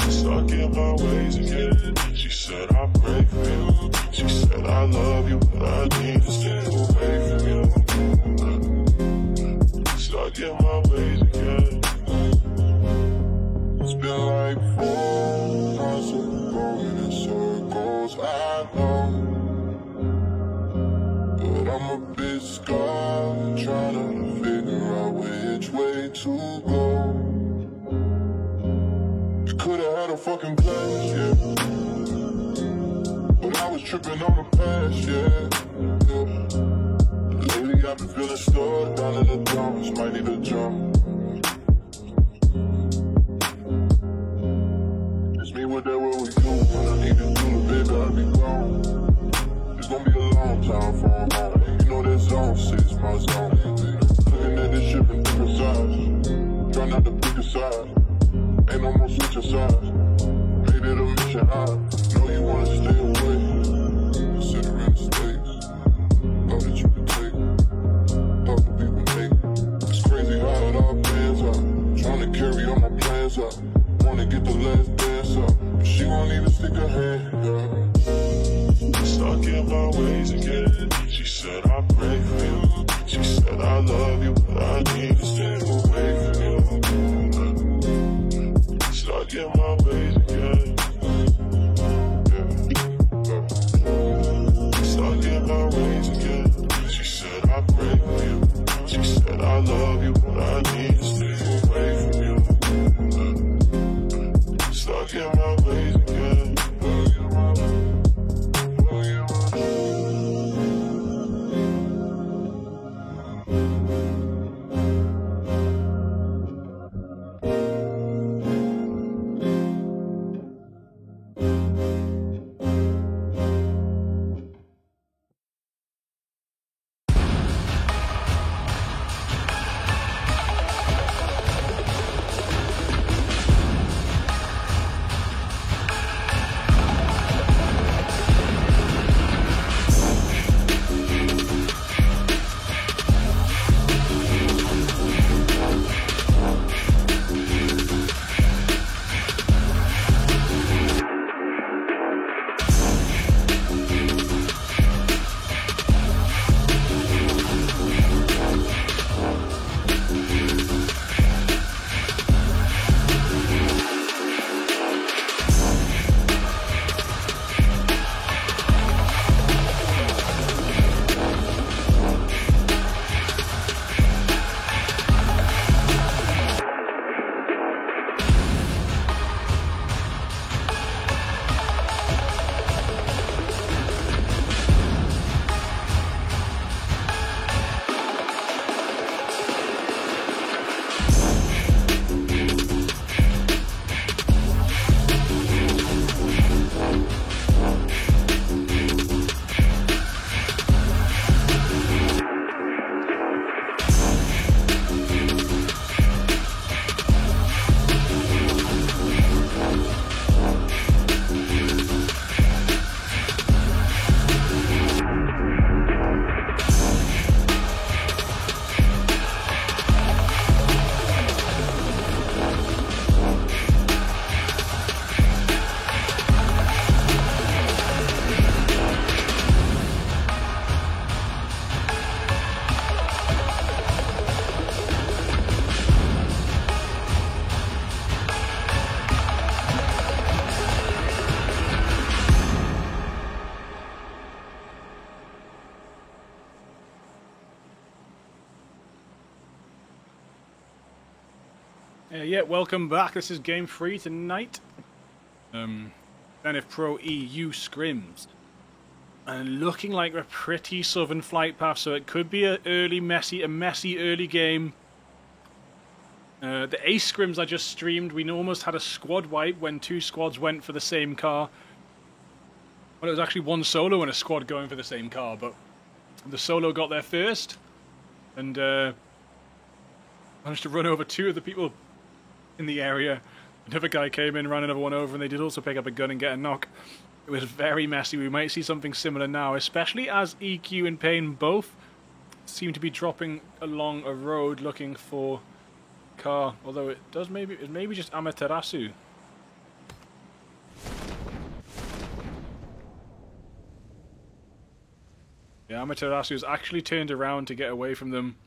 Stuck in my ways again. She said I pray for you. She said I love you, but I need to stay away from you. Stuck in my ways again. It's been like 4 months of going in circles, I know. But I'm a bit scarred, trying to figure out which way to go. Could've had a fucking plan, yeah. But I was tripping on the past, yeah. Lately I've been feeling stuck down in the dumps, might need a jump. It's me with that what we do. When I need to do the big, I'll be gone. It's gonna be a long time for I'm home. You know that zone 6, my zone. Looking at this shit from different sides. Try not to pick a side. Ain't no more switching sides. Made it a mission high. Know you wanna stay away. Considering the stakes. Thought that you could take. Thought that we would make. It's crazy how it all pans out. Trying to carry all my plans out. Wanna get the last dance up. But she won't even stick her hand out. Stuck in my ways again. She said I pray for you. She said I love you, but I need to stay away from you. Stuck in my ways again. Stuck in my ways again. She said I pray for you. She said I love you, but I need to stay away from you. Stuck in my ways again. Yeah, welcome back. This is Game 3 tonight. Zenith Pro EU scrims. And looking like a pretty southern flight path, so it could be a messy early game. The Ace scrims I just streamed, we almost had a squad wipe when two squads went for the same car. Well, it was actually one solo and a squad going for the same car, but the solo got there first and managed to run over two of the people in the area. Another guy came in, ran another one over, and they did also pick up a gun and get a knock. It was very messy. We might see something similar now, especially as EQ and Payne both seem to be dropping along a road looking for car. Although it may be just Amaterasu. Yeah, Amaterasu's actually turned around to get away from them.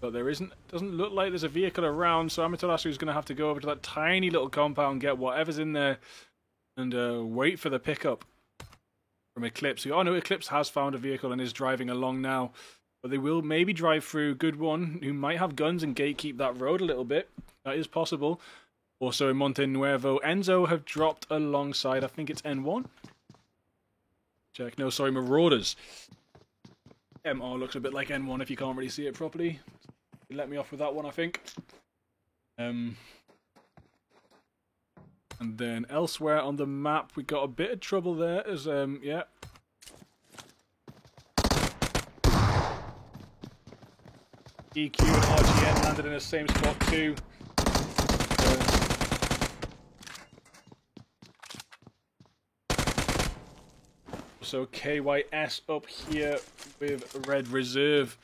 But doesn't look like there's a vehicle around, so Amaterasu is going to have to go over to that tiny little compound, get whatever's in there, and wait for the pickup from Eclipse. Oh no, Eclipse has found a vehicle and is driving along now. But they will maybe drive through Good One, who might have guns and gatekeep that road a little bit. That is possible. Also in Monte Nuevo, Enzo have dropped alongside, I think it's N1. Check, no, sorry, Marauders. MR looks a bit like N1 if you can't really see it properly. You let me off with that one, I think. And then elsewhere on the map, we got a bit of trouble there as, yeah. EQ and RGN landed in the same spot too. So KYS up here with Red Reserve.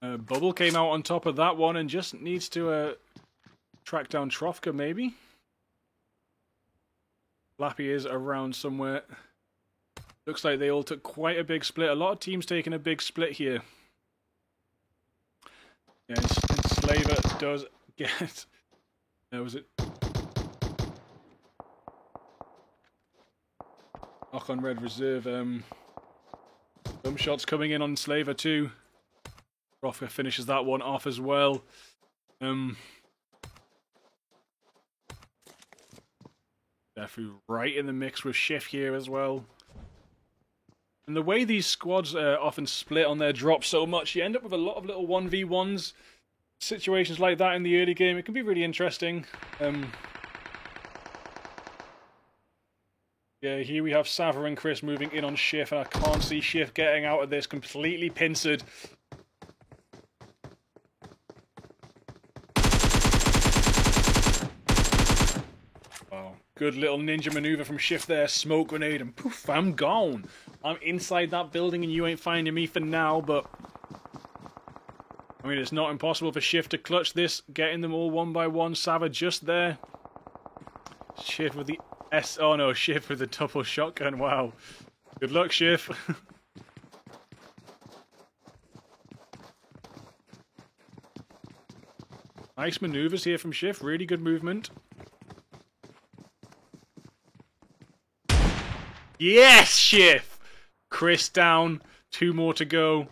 Bubble came out on top of that one and just needs to track down Trofka maybe. Lappy is around somewhere. Looks like they all took quite a big split. A lot of teams taking a big split here. Yeah, Enslaver does get... was it? Knock on Red Reserve. Some shots coming in on Slaver too. Rofka finishes that one off as well. Defu right in the mix with Schiff here as well. And the way these squads often split on their drops so much, you end up with a lot of little 1v1s. Situations like that in the early game, it can be really interesting. Yeah, here we have Sava and Chris moving in on Schiff, and I can't see Schiff getting out of this, completely pincered. Wow, good little ninja maneuver from Schiff there, smoke grenade, and poof, I'm gone. I'm inside that building and you ain't finding me for now, but... I mean, it's not impossible for Schiff to clutch this, getting them all one by one. Sava just there. Schiff with the... Oh no, Schiff with the double shotgun, wow. Good luck, Schiff. Nice maneuvers here from Schiff, really good movement. Yes, Schiff! Chris down, 2 more to go.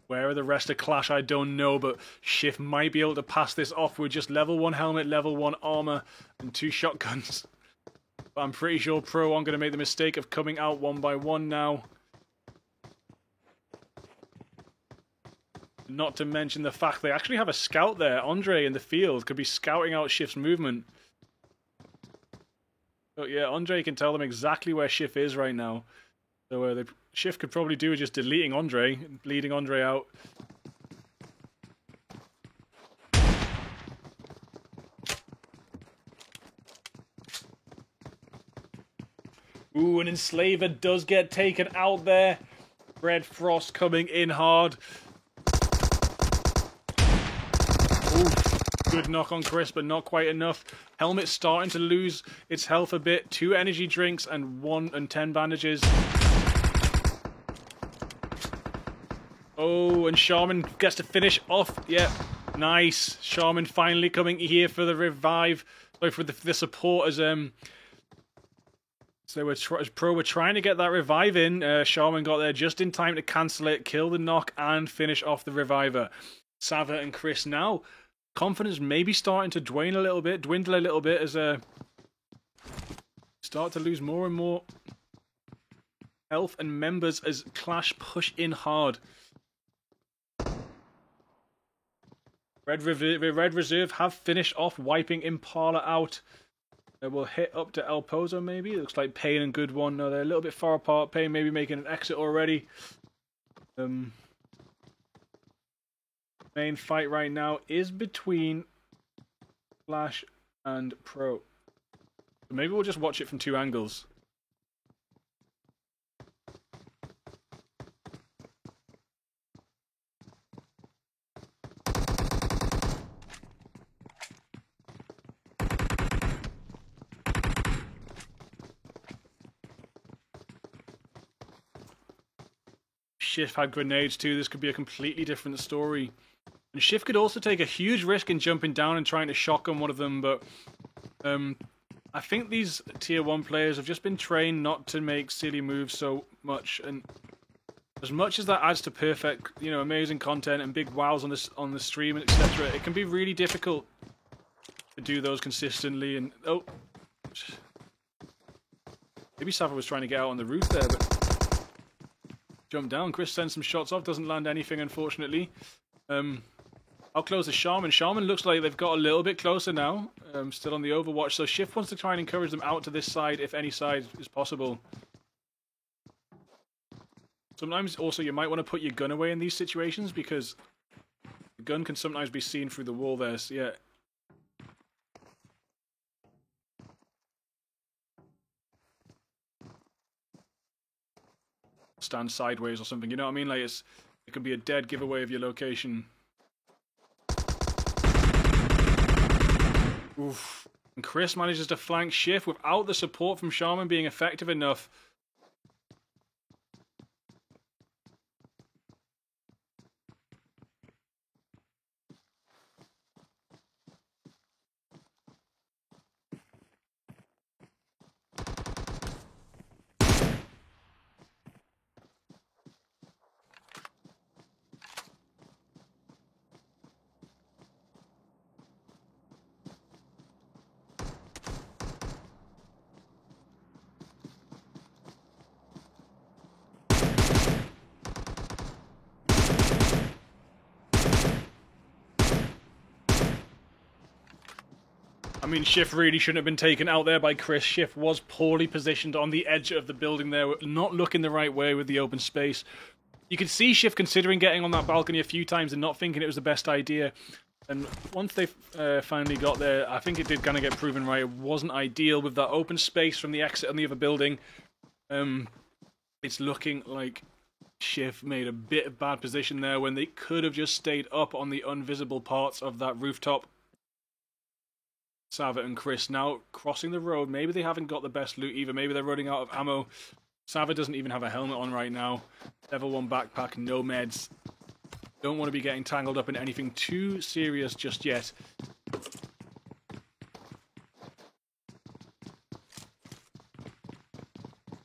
Where are the rest of Clash? I don't know, but Schiff might be able to pass this off with just level 1 helmet, level 1 armor, and 2 shotguns. But I'm pretty sure Pro aren't going to make the mistake of coming out one by one now. Not to mention the fact they actually have a scout there. Andre in the field could be scouting out Schiff's movement. But yeah, Andre can tell them exactly where Schiff is right now. So Schiff could probably do with just deleting Andre, bleeding Andre out. Ooh, an Enslaver does get taken out there. Red Frost coming in hard. Oof. Good knock on Chris, but not quite enough. Helmet starting to lose its health a bit. 2 energy drinks and 10 bandages. Oh, and Shaman gets to finish off. Yeah, nice. Shaman finally coming here for the revive. Sorry, for the support as So they were Pro were trying to get that revive in. Shaman got there just in time to cancel it, kill the knock, and finish off the reviver. Sava and Chris now, confidence maybe starting to dwindle a little bit as start to lose more and more health and members as Clash push in hard. Red Reserve have finished off wiping Impala out. They will hit up to El Pozo maybe. It looks like Pain and Good One. No, they're a little bit far apart. Pain maybe making an exit already. Main fight right now is between Flash and Pro. So maybe we'll just watch it from two angles. Shift had grenades too. This could be a completely different story. And Shift could also take a huge risk in jumping down and trying to shotgun one of them, but I think these tier 1 players have just been trained not to make silly moves so much, and as much as that adds to perfect, you know, amazing content and big wows on the stream, etc., it can be really difficult to do those consistently. And oh, maybe Sava was trying to get out on the roof there, but jump down. Chris sends some shots off, doesn't land anything, unfortunately. I'll close the Shaman. Shaman looks like they've got a little bit closer now. Still on the Overwatch, so Shift wants to try and encourage them out to this side, if any side is possible. Sometimes also you might want to put your gun away in these situations, because the gun can sometimes be seen through the wall there, so yeah. Stand sideways or something, you know what I mean? Like it could be a dead giveaway of your location. Oof. And Chris manages to flank Shift without the support from Shaman being effective enough. I mean, Shift really shouldn't have been taken out there by Chris. Shift was poorly positioned on the edge of the building there, not looking the right way with the open space. You could see Shift considering getting on that balcony a few times and not thinking it was the best idea. And once they finally got there, I think it did kind of get proven right. It wasn't ideal with that open space from the exit on the other building. It's looking like Shift made a bit of bad position there when they could have just stayed up on the invisible parts of that rooftop. Sava and Chris now crossing the road. Maybe they haven't got the best loot either. Maybe they're running out of ammo. Sava doesn't even have a helmet on right now. Level 1 backpack, no meds. Don't want to be getting tangled up in anything too serious just yet.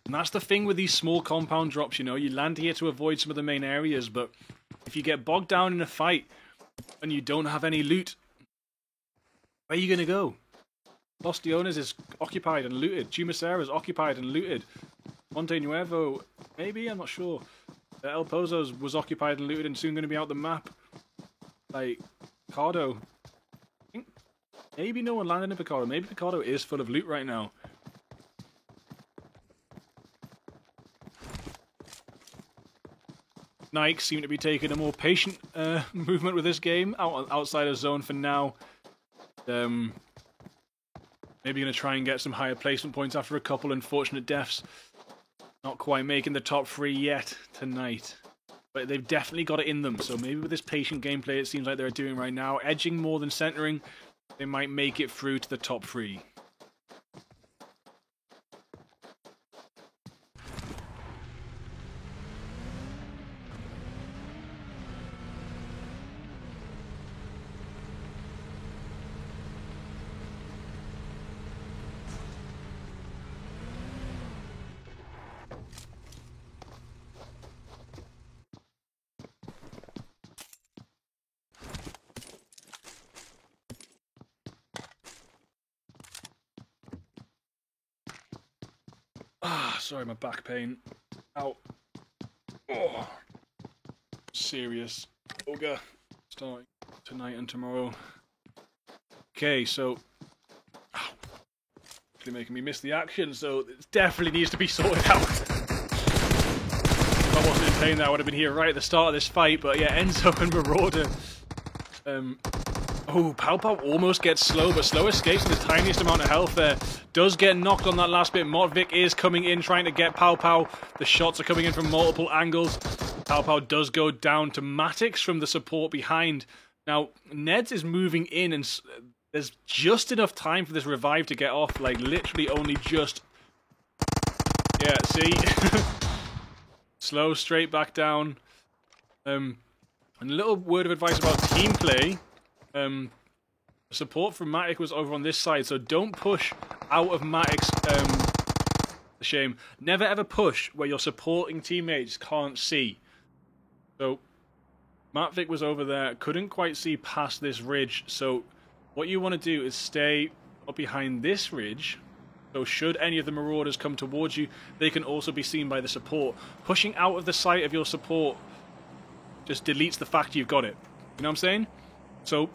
And that's the thing with these small compound drops, you know. You land here to avoid some of the main areas, but if you get bogged down in a fight and you don't have any loot, where are you going to go? Bastiones is occupied and looted. Chumacera is occupied and looted. Monte Nuevo, maybe? I'm not sure. El Pozo's was occupied and looted and soon going to be out the map. Like, Picado. I think maybe no one landed in Picado. Maybe Picado is full of loot right now. Nike seem to be taking a more patient movement with this game. Outside of zone for now. Maybe going to try and get some higher placement points after a couple unfortunate deaths. Not quite making the top 3 yet tonight. But they've definitely got it in them. So maybe with this patient gameplay it seems like they're doing right now, edging more than centering, they might make it through to the top 3. sorry, my back pain. Ow. Oh. Serious. Ogre. Starting tonight and tomorrow. Okay, so... Ow. Actually making me miss the action, so it definitely needs to be sorted out. If I wasn't in pain there, I would have been here right at the start of this fight, but yeah, Enzo and Marauder... Oh, Pow Pow almost gets slow, but slow escapes with the tiniest amount of health there. Does get knocked on that last bit. Motvik is coming in, trying to get Pow Pow. The shots are coming in from multiple angles. Pow Pow does go down to Matix from the support behind. Now, Neds is moving in, and there's just enough time for this revive to get off. Like, literally only just... Yeah, see? Slow, straight back down. And a little word of advice about team play. Support from Matic was over on this side, so don't push out of Matic's, a shame. Never ever push where your supporting teammates can't see. So, Matvik was over there, couldn't quite see past this ridge, so what you want to do is stay up behind this ridge, so should any of the Marauders come towards you, they can also be seen by the support. Pushing out of the sight of your support just deletes the fact you've got it. You know what I'm saying? So,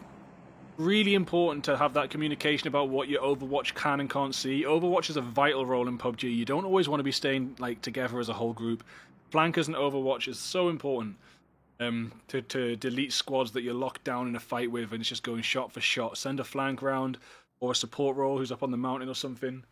really important to have that communication about what your Overwatch can and can't see. Overwatch is a vital role in PUBG. You don't always want to be staying like together as a whole group. Flankers and Overwatch is so important to delete squads that you're locked down in a fight with and it's just going shot for shot. Send a flank round or a support role who's up on the mountain or something.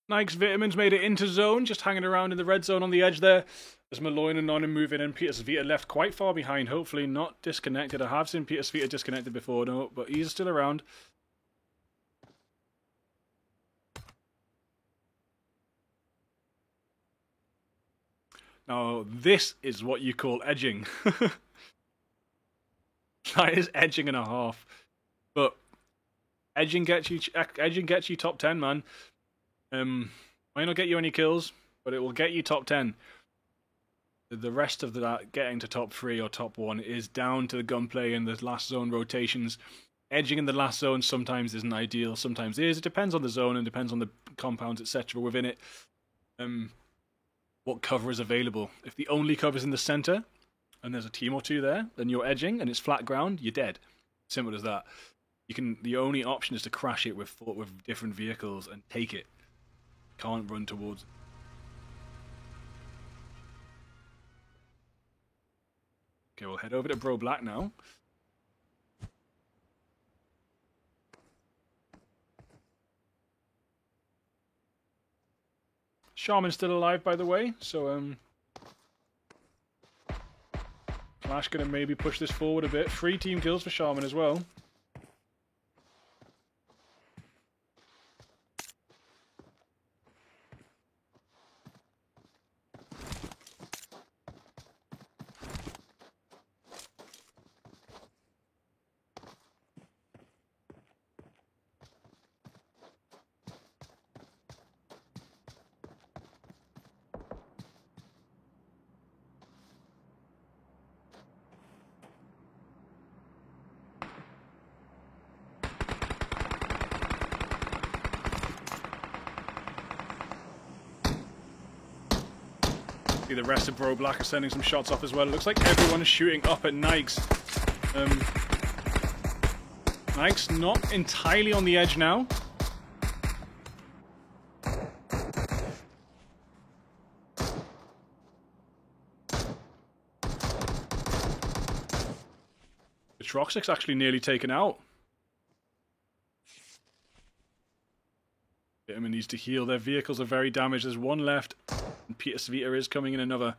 Nike's Vitamins made it into zone, just hanging around in the red zone on the edge there. As Malloy and Nonin move in and Peter Svita left quite far behind, hopefully not disconnected. I have seen Peter Svita disconnected before, no, but he's still around. Now, this is what you call edging. That is edging and a half. But edging gets you top 10, man. Might not get you any kills, but it will get you top 10. The rest of that, getting to top 3 or top 1, is down to the gunplay and the last zone rotations. Edging in the last zone sometimes isn't ideal, sometimes is. It depends on the zone and depends on the compounds, etc. within it. What cover is available. If the only cover is in the center, and there's a team or two there, then you're edging and it's flat ground, you're dead. Simple as that. The only option is to crash it with different vehicles and take it. Can't run towards it. Okay, we'll head over to Bro Black now. Shaman's still alive, by the way, so Flash gonna maybe push this forward a bit. 3 team kills for Shaman as well. The rest of Bro Black are sending some shots off as well. It looks like everyone is shooting up at Nikes. Nikes not entirely on the edge now. The Troxic's actually nearly taken out. Vitamin needs to heal. Their vehicles are very damaged. There's one left. And Peter Svita is coming in another.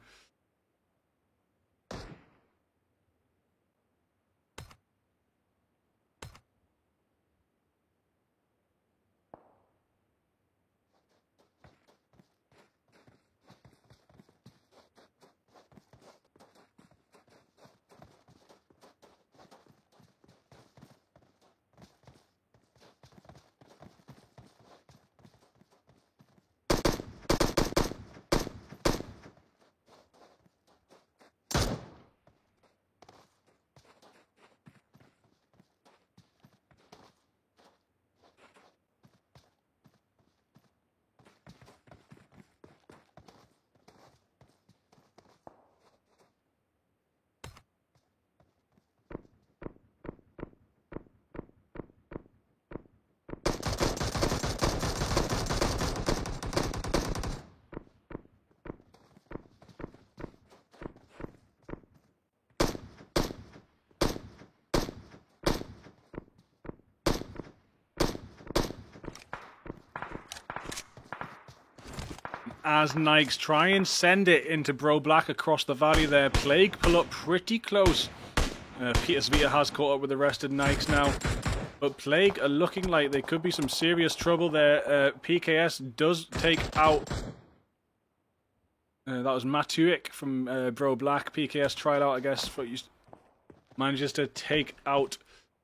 as Nikes try and send it into Bro Black across the valley there. Plague pull up pretty close. Peter Svita has caught up with the rest of Nikes now. But Plague are looking like they could be some serious trouble there. PKS does take out... that was Matuik from Bro Black. PKS tried out, I guess, but manages to take out...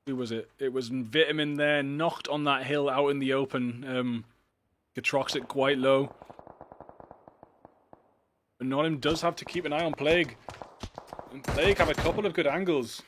Who was it? It was Vitamin there, knocked on that hill out in the open. Gatroxic quite low. But Nottingham does have to keep an eye on Plague. And Plague have a couple of good angles.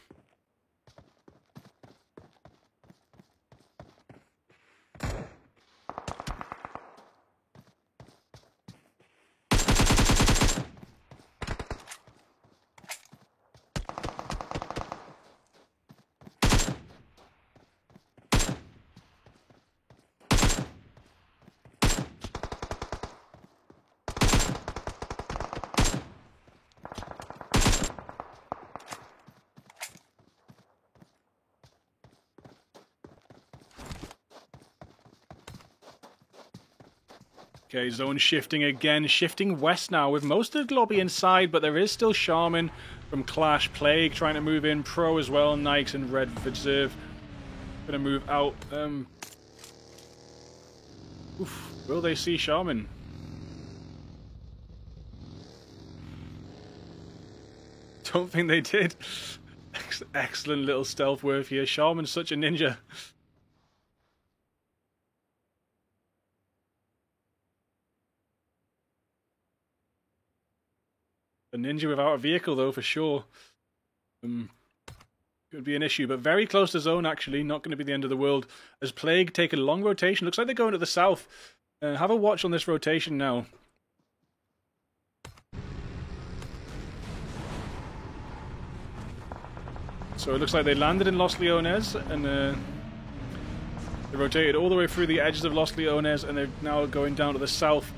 Okay, zone shifting again, shifting west now with most of the lobby inside, but there is still Shaman from Clash. Plague trying to move in, Pro as well, Nikes and Red Reserve gonna move out. Will they see Shaman? Don't think they did. Excellent little stealth work here. Shaman's such a ninja. A ninja without a vehicle, though, for sure. Could be an issue, but very close to zone, actually. Not going to be the end of the world. As Plague take a long rotation. Looks like they're going to the south. Have a watch on this rotation now. So it looks like they landed in Los Leones, and they rotated all the way through the edges of Los Leones, and they're now going down to the south,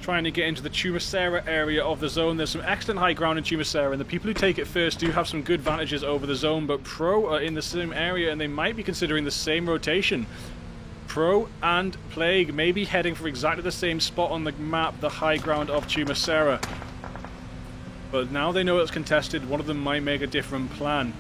trying to get into the Chumacera area of the zone. There's some excellent high ground in Chumacera, and the people who take it first do have some good advantages over the zone, but Pro are in the same area, and they might be considering the same rotation. Pro and Plague may be heading for exactly the same spot on the map, the high ground of Chumacera. But now they know it's contested, one of them might make a different plan.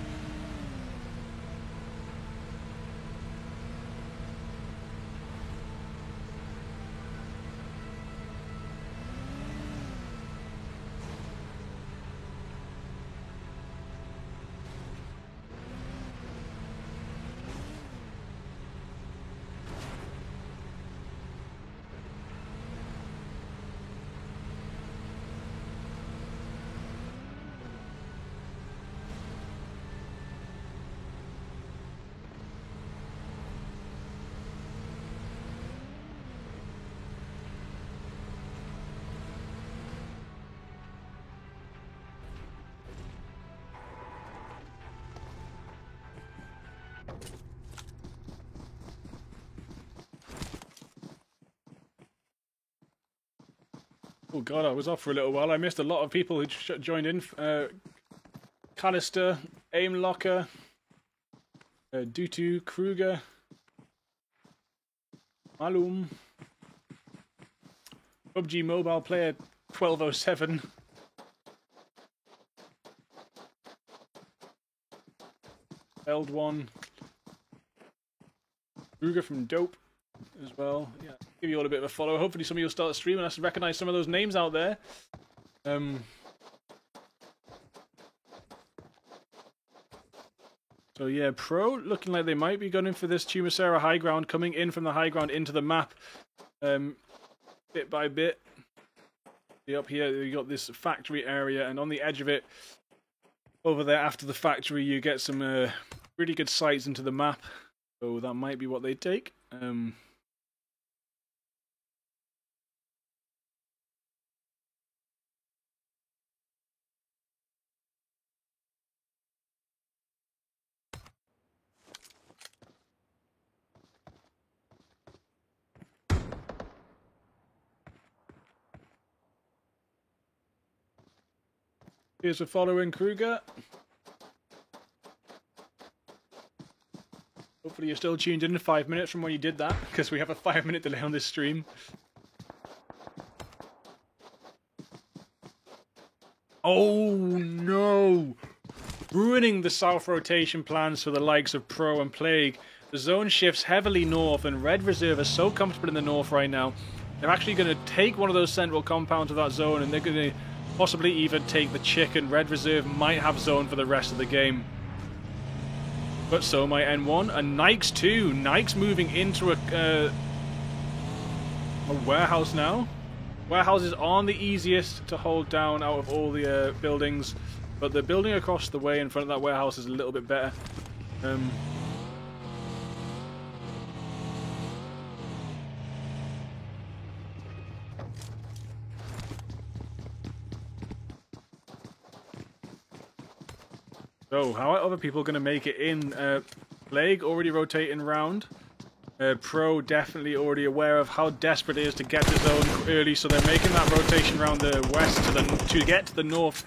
Oh god, I was off for a little while. I missed a lot of people who joined in. Callister, Aimlocker, Dutu, Kruger, Malum, PUBG Mobile Player 1207. Held one. Kruger from Dope as well. Yeah, give you all a bit of a follow. Hopefully some of you will start streaming. I should recognize some of those names out there. So yeah, Pro looking like they might be gunning for this Chumacera high ground, coming in from the high ground into the map, bit by bit. Up here you got this factory area, and on the edge of it, over there after the factory, you get some really good sights into the map. So that might be what they take. Here's a following Kruger. Hopefully you're still tuned in 5 minutes from when you did that, because we have a 5-minute delay on this stream. Oh no! Ruining the south rotation plans for the likes of Pro and Plague. The zone shifts heavily north, and Red Reserve is so comfortable in the north right now. They're actually going to take one of those central compounds of that zone, and they're going to possibly even take the chicken. Red Reserve might have zone for the rest of the game. But so might N1, and Nikes too. Nikes moving into a warehouse now. Warehouses aren't the easiest to hold down out of all the buildings, but the building across the way in front of that warehouse is a little bit better. So, how are other people going to make it in? Plague already rotating round. Pro definitely already aware of how desperate it is to get the zone early, so they're making that rotation around the west to get to the north.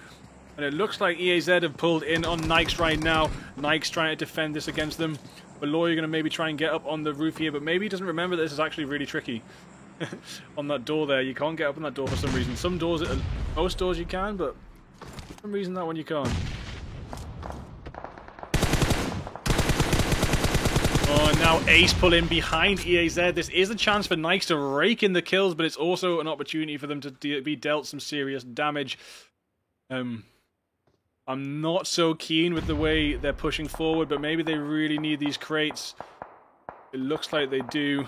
And it looks like EAZ have pulled in on Nikes right now. Nikes trying to defend this against them. Below, you're going to maybe try and get up on the roof here, but maybe he doesn't remember this is actually really tricky. On that door there, you can't get up on that door for some reason. Some doors, most doors you can, but for some reason that one you can't. Oh, and now Ace pull in behind EAZ. This is a chance for Nikes to rake in the kills, but it's also an opportunity for them to be dealt some serious damage. I'm not so keen with the way they're pushing forward, but maybe they really need these crates. It looks like they do.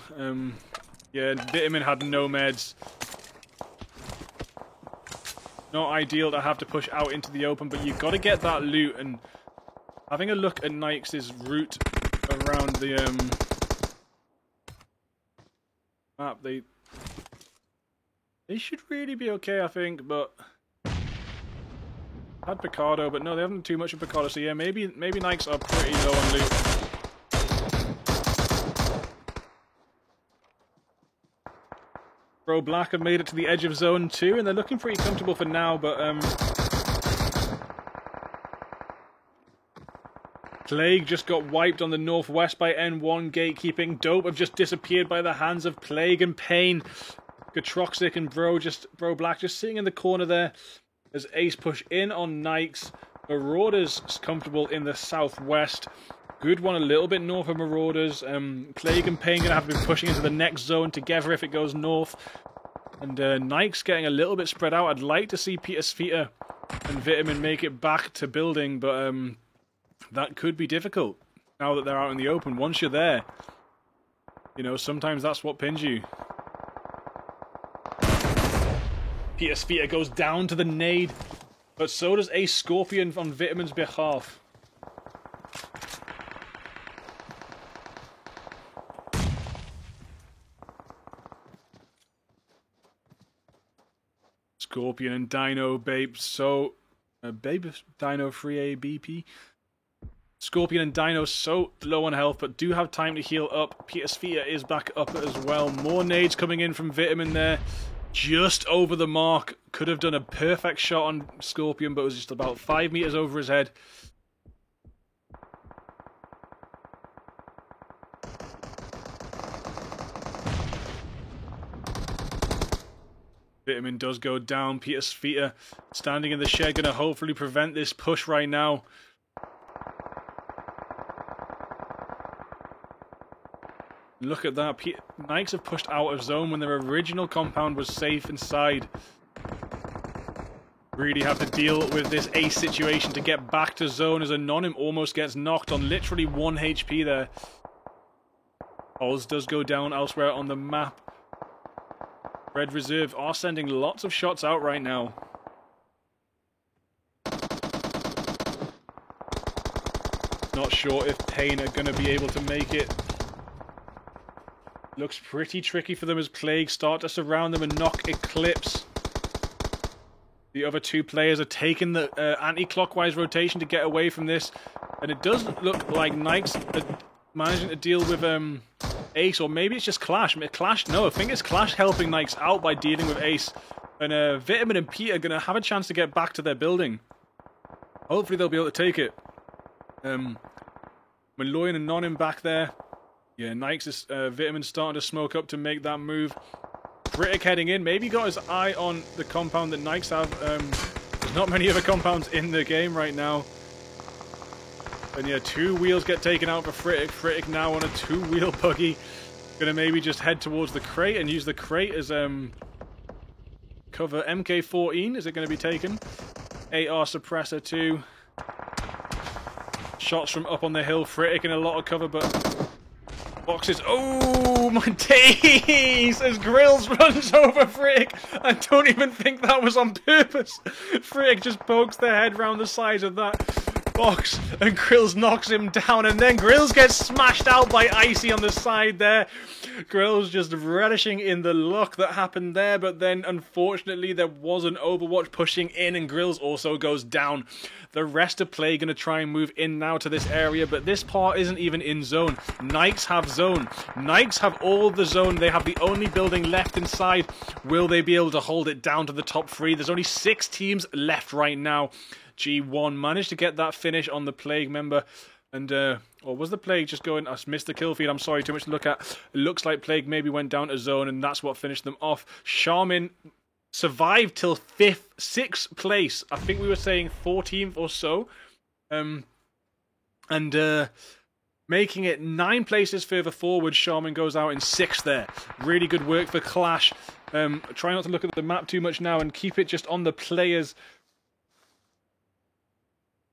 Yeah, Vitamin had no meds. Not ideal to have to push out into the open, but you've got to get that loot, and having a look at Nikes' route around the map, they should really be okay, I think, but had Picardo, but no, they haven't too much of Picardo, so yeah, maybe Nikes are pretty low on loot. Pro Black have made it to the edge of zone 2, and they're looking pretty comfortable for now, but Plague just got wiped on the northwest by N1 gatekeeping. Dope have just disappeared by the hands of Plague and Pain. Gatroxic and Bro Black just sitting in the corner there as Ace push in on Nikes. Marauders comfortable in the southwest. Good one a little bit north of Marauders. Plague and Pain gonna have to be pushing into the next zone together if it goes north. And Nikes getting a little bit spread out. I'd like to see Peter Sfeeta and Vitamin make it back to building, but that could be difficult now that they're out in the open. Once you're there, you know, sometimes that's what pins you. Peter Sfeeta goes down to the nade, but so does a Scorpion on Vitamin's behalf. Scorpion and Dino Babe, so Babe Dino 3A BP. Scorpion and Dino so low on health, but do have time to heal up. Peter Sfeeta is back up as well. More nades coming in from Vitamin there. Just over the mark. Could have done a perfect shot on Scorpion, but it was just about 5 meters over his head. Vitamin does go down. Peter Sfeeta standing in the shed, going to hopefully prevent this push right now. Look at that. Nikes have pushed out of zone when their original compound was safe inside. Really have to deal with this Ace situation to get back to zone as Anonym almost gets knocked on literally 1 HP there. Oz does go down elsewhere on the map. Red Reserve are sending lots of shots out right now. Not sure if Pain are going to be able to make it. Looks pretty tricky for them as Plague start to surround them and knock Eclipse. The other two players are taking the anti-clockwise rotation to get away from this. And it does look like Nikes are managing to deal with Ace, or maybe it's just Clash. Clash, no, I think it's Clash helping Nikes out by dealing with Ace. And Vitamin and Pete are going to have a chance to get back to their building. Hopefully they'll be able to take it. Malloy and Anonym back there. Yeah, Nikes is Vitamin starting to smoke up to make that move. Critic heading in. Maybe got his eye on the compound that Nikes have. There's not many other compounds in the game right now. And yeah, 2 wheels get taken out for Fritic. Fritic now on a 2-wheel buggy. Gonna maybe just head towards the crate and use the crate as cover. MK14, is it going to be taken? AR suppressor 2. Shots from up on the hill. Fritic in a lot of cover, but boxes. Oh my days! As Grills runs over Fritic. I don't even think that was on purpose. Fritic just pokes their head round the sides of that box and Grills knocks him down, and then Grills gets smashed out by Icy on the side there. Grills just relishing in the luck that happened there, but then unfortunately there was an Overwatch pushing in and Grills also goes down. The rest of play going to try and move in now to this area, but this part isn't even in zone. Nikes have zone. Nikes have all the zone. They have the only building left inside. Will they be able to hold it down to the top 3? There's only 6 teams left right now. G1 managed to get that finish on the Plague member. And, or was the Plague just going... I missed the kill feed, I'm sorry, too much to look at. It looks like Plague maybe went down to zone, and that's what finished them off. Charmin survived till 6th place. I think we were saying 14th or so. Making it 9 places further forward, Charmin goes out in 6th there. Really good work for Clash. Try not to look at the map too much now and keep it just on the players.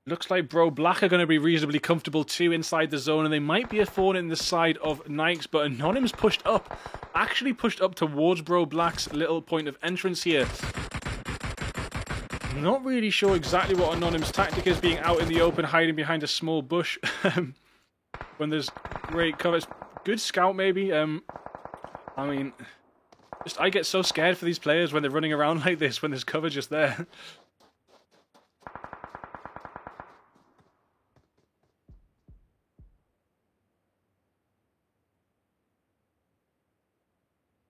Looks like Bro Black are going to be reasonably comfortable too inside the zone, and they might be a thorn in the side of Nikes, but Anonym's pushed up. Actually pushed up towards Bro Black's little point of entrance here. Not really sure exactly what Anonym's tactic is, being out in the open, hiding behind a small bush. When there's great cover. Good scout maybe. I mean, I get so scared for these players when they're running around like this, when there's cover just there.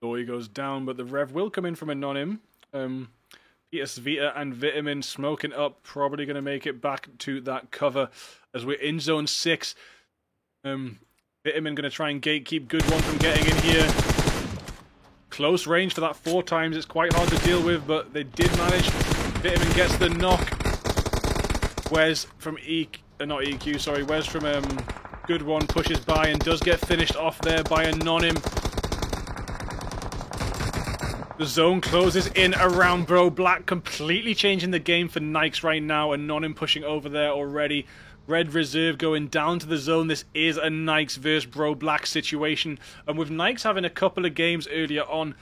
Dory goes down, but the rev will come in from Anonym. Peter Svita and Vitamin smoking up, probably going to make it back to that cover as we're in zone 6. Vitamin going to try and gatekeep Good One from getting in here. Close range for that 4 times. It's quite hard to deal with, but they did manage. Vitamin gets the knock. Wes from not EQ, sorry. Wes from Good One pushes by and does get finished off there by Anonym. The zone closes in around Bro Black, completely changing the game for Nikes right now. Anonym pushing over there already. Red Reserve going down to the zone. This is a Nikes versus Bro Black situation. And with Nikes having a couple of games earlier on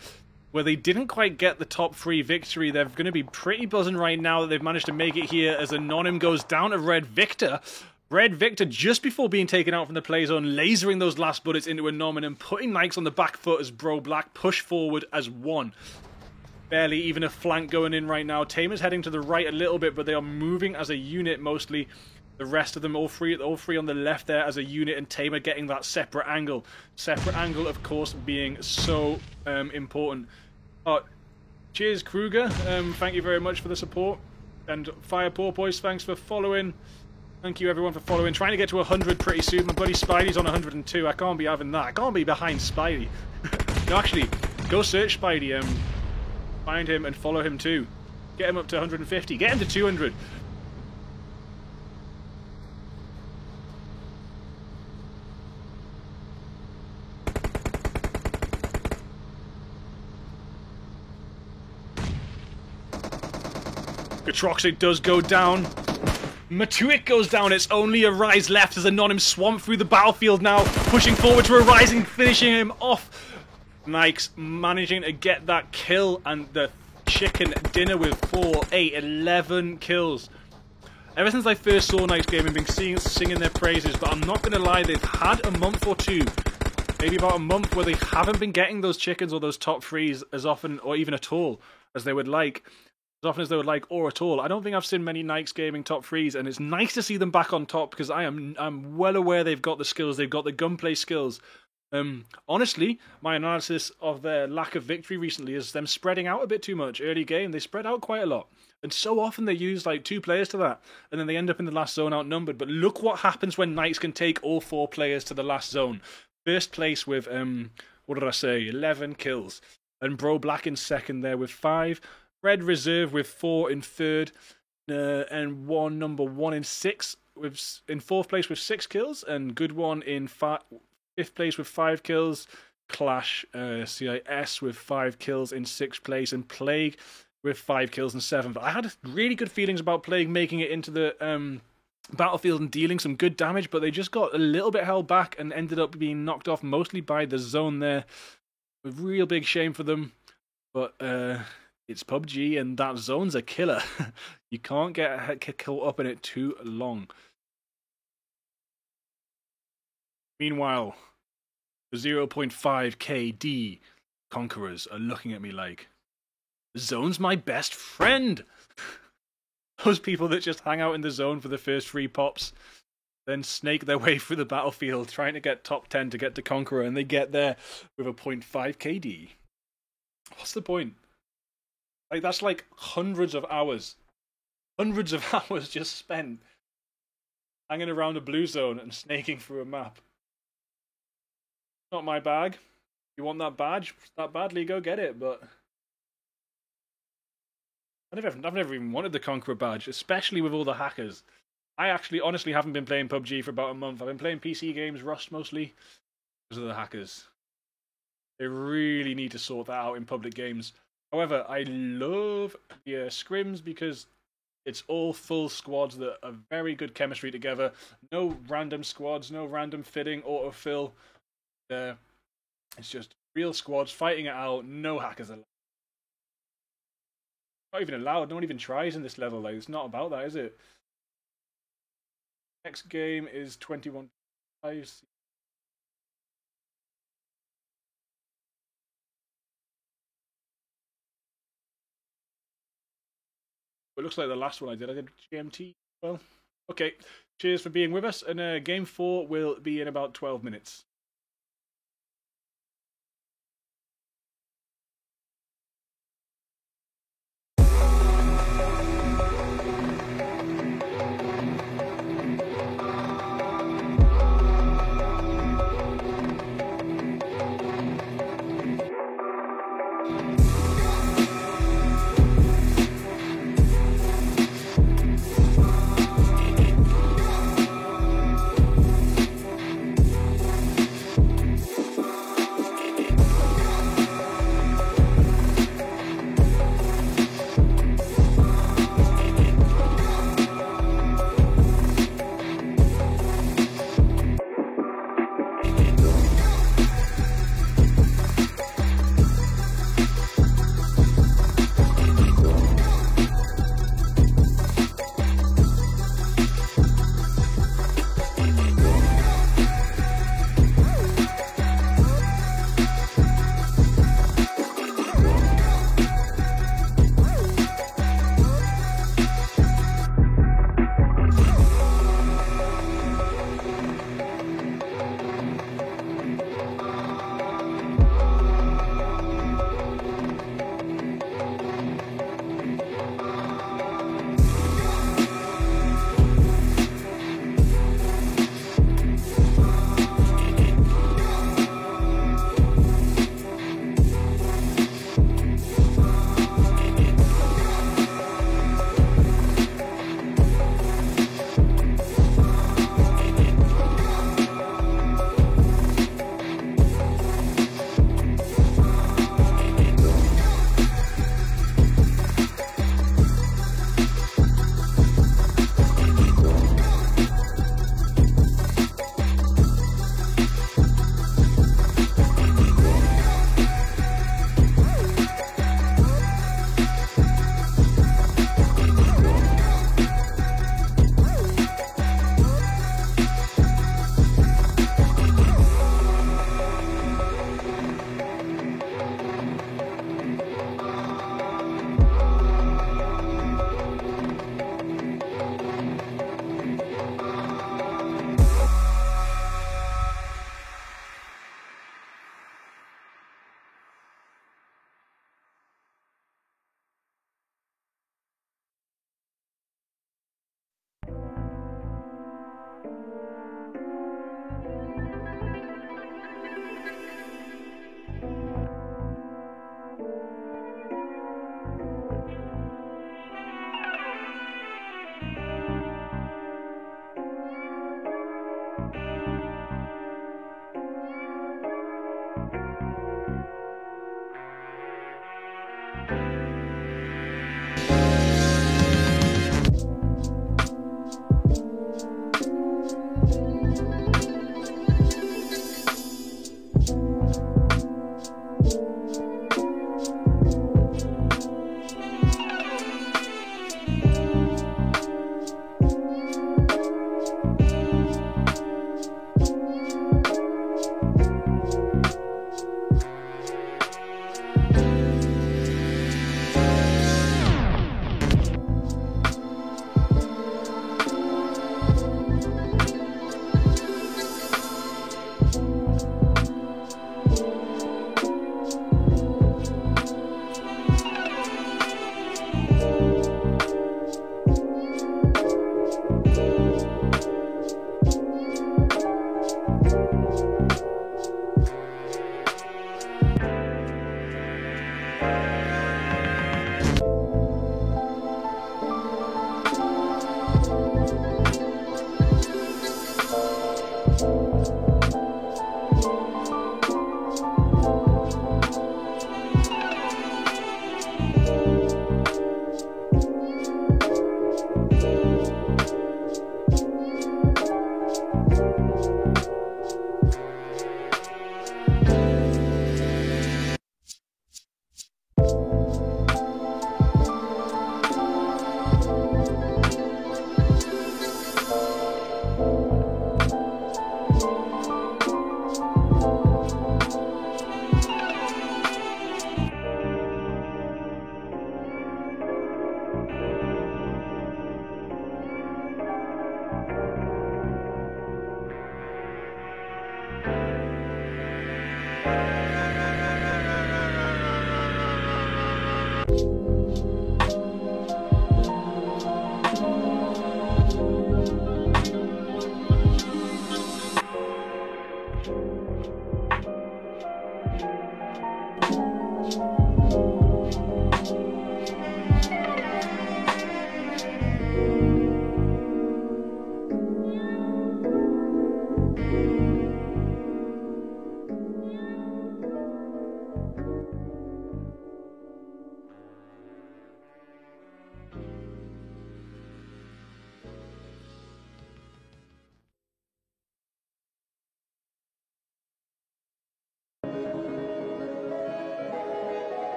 where they didn't quite get the top 3 victory, they're going to be pretty buzzing right now that they've managed to make it here as Anonym goes down to Red Victor. Red Victor, just before being taken out from the play zone, lasering those last bullets into Anonym and putting Nikes on the back foot as Bro Black push forward as 1. Barely even a flank going in right now. Tamer's heading to the right a little bit, but they are moving as a unit mostly. The rest of them, all three on the left there as a unit, and Tamer getting that separate angle. Separate angle, of course, being so important. Cheers, Kruger. Thank you very much for the support. And Fire Poor Boys, thanks for following. Thank you everyone for following. Trying to get to 100 pretty soon. My buddy Spidey's on 102. I can't be having that. I can't be behind Spidey. No, actually, go search Spidey. Find him and follow him too. Get him up to 150. Get him to 200. Gatroxic does go down. Matuik goes down. It's only Arise left as Anonym swamp through the battlefield now, pushing forward to Arise and finishing him off. Nikes managing to get that kill and the chicken dinner with 4, 8, 11 kills. Ever since I first saw Nikes Gaming, I've been singing their praises, but I'm not going to lie, they've had a month or 2, maybe about a month, where they haven't been getting those chickens or those top 3s as often or even at all as they would like. As often as they would like, or at all. I don't think I've seen many Nikes Gaming top 3s, and it's nice to see them back on top because I'm well aware they've got the skills, they've got the gunplay skills. Honestly, my analysis of their lack of victory recently is them spreading out a bit too much. Early game, they spread out quite a lot, and so often they use like 2 players to that, and then they end up in the last zone outnumbered. But look what happens when Nikes can take all 4 players to the last zone. First place with 11 kills, and Bro Black in second there with 5. Red Reserve with 4 in third. and one number 1 in 6 in 4th place with 6 kills, and Good One in 5th place with 5 kills. Clash CIS with 5 kills in 6th place, and Plague with 5 kills in 7th. I had really good feelings about Plague making it into the battlefield and dealing some good damage, but they just got a little bit held back and ended up being knocked off mostly by the zone there. A real big shame for them, but it's PUBG and that zone's a killer. You can't get caught up in it too long. Meanwhile, the 0.5 KD Conquerors are looking at me like, the zone's my best friend. Those people that just hang out in the zone for the first 3 pops, then snake their way through the battlefield trying to get top 10 to get to Conqueror, and they get there with a 0.5 KD. What's the point? Like, that's like hundreds of hours just spent hanging around a blue zone and snaking through a map. Not my bag. You want that badge that badly, go get it, but I've never even wanted the Conqueror badge, especially with all the hackers. I actually honestly haven't been playing PUBG for about a month. I've been playing PC games, Rust mostly, because of the hackers. They really need to sort that out in public games. However, I love the scrims because it's all full squads that are very good chemistry together. No random squads, no random fitting, autofill. It's just real squads fighting it out, no hackers allowed. Not even allowed, no one even tries in this level. Like, it's not about that, is it? Next game is 21. It looks like the last one I did GMT. Well, okay. Cheers for being with us, and game 4 will be in about 12 minutes.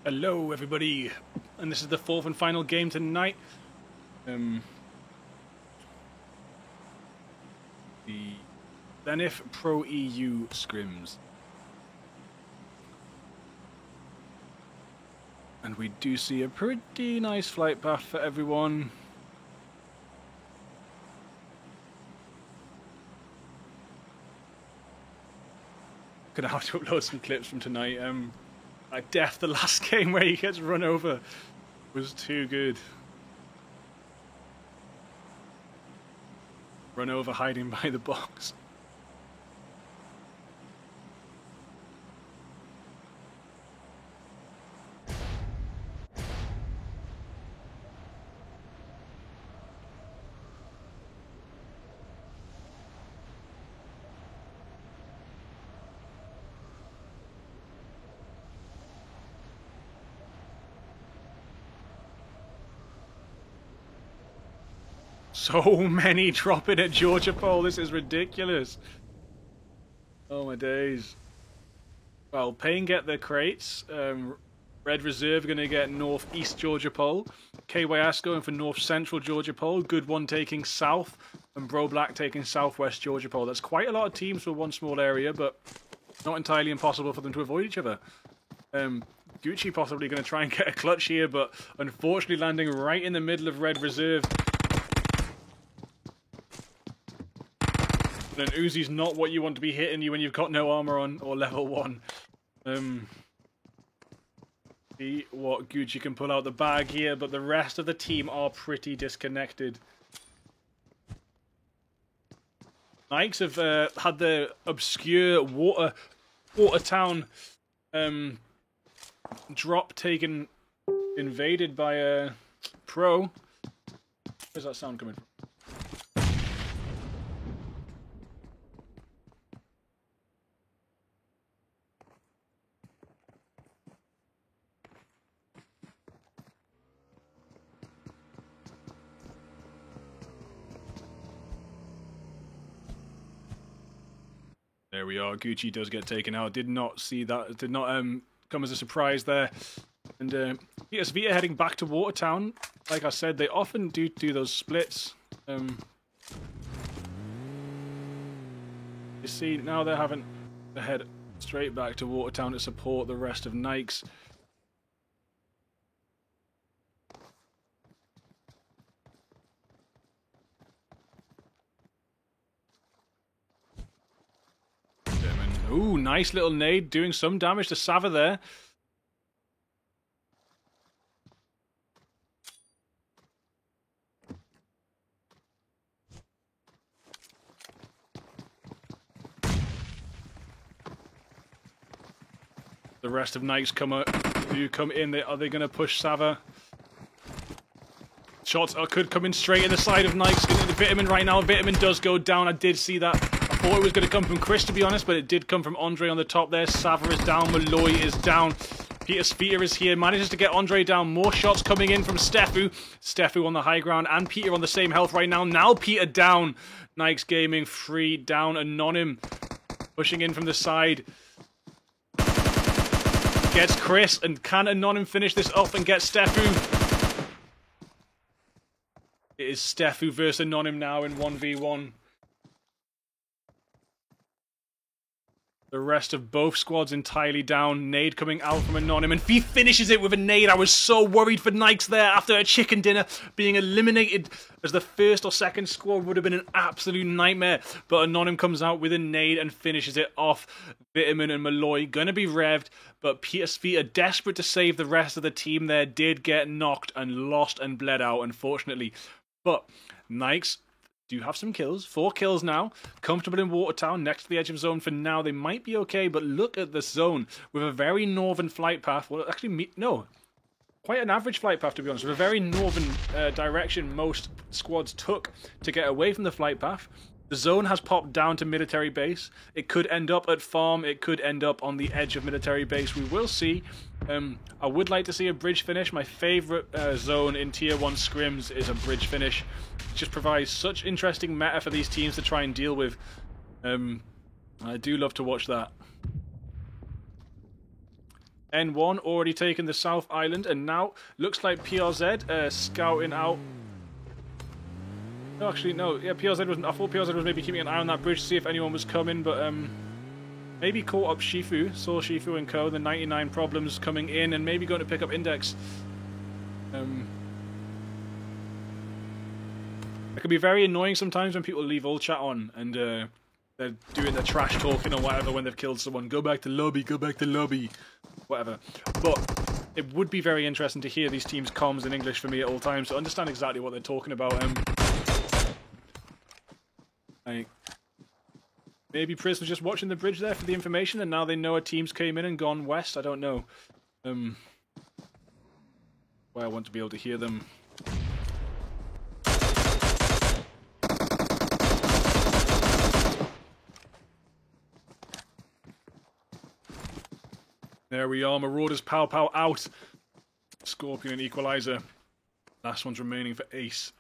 Hello, everybody, and this is the fourth and final game tonight. The Zenith Pro EU scrims, and we do see a pretty nice flight path for everyone. Gonna have to upload some clips from tonight. Death, the last game where he gets run over, was too good. Run over hiding by the box. So many dropping at Georgia Pole, this is ridiculous. Oh my days. Well, Payne get the crates. Red Reserve are going to get northeast Georgia Pole. KYS going for north central Georgia Pole. Good one taking south. And Bro Black taking southwest Georgia Pole. That's quite a lot of teams for one small area, but not entirely impossible for them to avoid each other. Gucci possibly going to try and get a clutch here, but unfortunately landing right in the middle of Red Reserve. An Uzi's not what you want to be hitting you when you've got no armor on or level 1. See what Gucci can pull out the bag here, but the rest of the team are pretty disconnected. Nikes have had the obscure Watertown drop taken, invaded by a Pro. Where's that sound coming from? There we are. Gucci does get taken out. Did not see that. Did not come as a surprise there. And PS Vita heading back to Watertown. Like I said, they often do those splits. You see, now they're having to head straight back to Watertown to support the rest of Nikes. Ooh, nice little nade, doing some damage to Sava there. The rest of Nikes come in. Are they going to push Sava? Shots could come in straight in the side of Nikes. Into the Vitamin right now. Vitamin does go down. I did see that. I thought it was going to come from Chris, to be honest, but it did come from Andre on the top there. Sava is down. Malloy is down. Peter Sfear is here. Manages to get Andre down. More shots coming in from Stefu. Stefu on the high ground and Peter on the same health right now. Now Peter down. Nikes Gaming free down. Anonym pushing in from the side. Gets Chris, and can Anonym finish this off and get Stefu? It is Stefu versus Anonym now in 1v1. The rest of both squads entirely down. Nade coming out from Anonym, and he finishes it with a nade. I was so worried for Nikes there after a chicken dinner being eliminated as the first or second squad would have been an absolute nightmare. But Anonym comes out with a nade and finishes it off. Vitamin and Malloy gonna be revved, but Peter Sfear, desperate to save the rest of the team there, did get knocked and lost and bled out, unfortunately. But Nikes do have some kills. 4 kills now. Comfortable in Watertown, next to the edge of zone for now. They might be okay, but look at the zone with a very northern flight path. Well, actually, no. Quite an average flight path, to be honest. With a very northern direction most squads took to get away from the flight path. The zone has popped down to military base. It could end up at farm. It could end up on the edge of military base. We will see. I would like to see a bridge finish. My favourite zone in Tier 1 scrims is a bridge finish. It just provides such interesting meta for these teams to try and deal with. I do love to watch that. N1 already taken the South Island, and now looks like PRZ scouting out. No, actually, no. Yeah, PRZ was. I thought PRZ was maybe keeping an eye on that bridge to see if anyone was coming, but maybe caught up Shifu. Saw Shifu and co. The 99 problems coming in, and maybe going to pick up Index. It can be very annoying sometimes when people leave all chat on and they're doing their trash talking or whatever when they've killed someone. Go back to lobby. Go back to lobby. Whatever. But it would be very interesting to hear these teams' comms in English for me at all times to understand exactly what they're talking about. Maybe Priz was just watching the bridge there for the information, and now they know a team's came in and gone west. I don't know. Why I want to be able to hear them. There we are. Marauders pow pow out. Scorpion and Equalizer. Last one's remaining for Ace.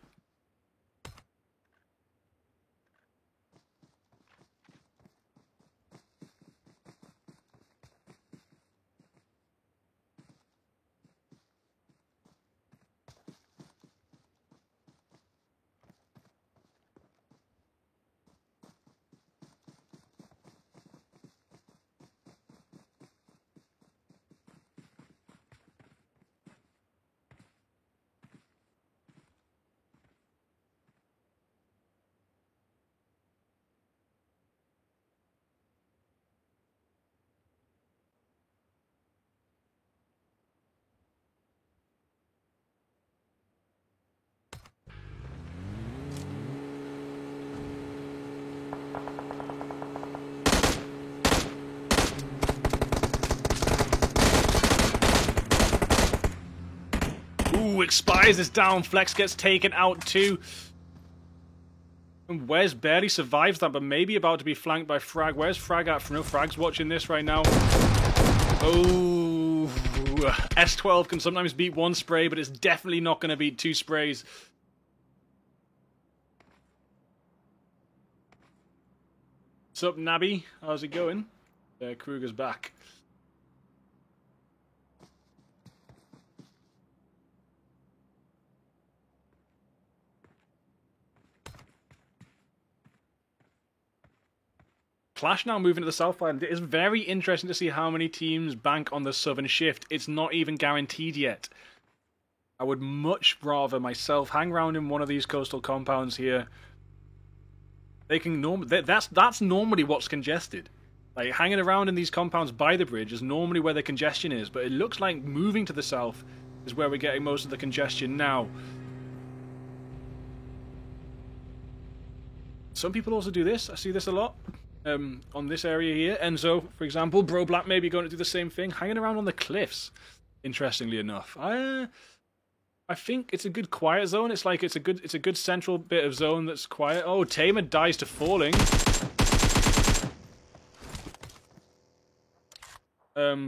expires is down. Flex gets taken out too. And Wes barely survives that, but maybe about to be flanked by Frag. Where's Frag at? No, Frag's watching this right now. Oh, S12 can sometimes beat one spray, but it's definitely not going to beat two sprays. What's up, Nabby? How's it going? Kruger's back. Clash now moving to the south side. It is very interesting to see how many teams bank on the southern shift. It's not even guaranteed yet. I would much rather myself hang around in one of these coastal compounds here. They can that's normally what's congested. Like hanging around in these compounds by the bridge is normally where the congestion is, but it looks like moving to the south is where we're getting most of the congestion now. Some people also do this. I see this a lot. On this area here, Enzo, for example, Bro Black may be going to do the same thing, hanging around on the cliffs. Interestingly enough, I think it's a good quiet zone. It's like it's a good central bit of zone that's quiet. Oh, Tamer dies to falling. I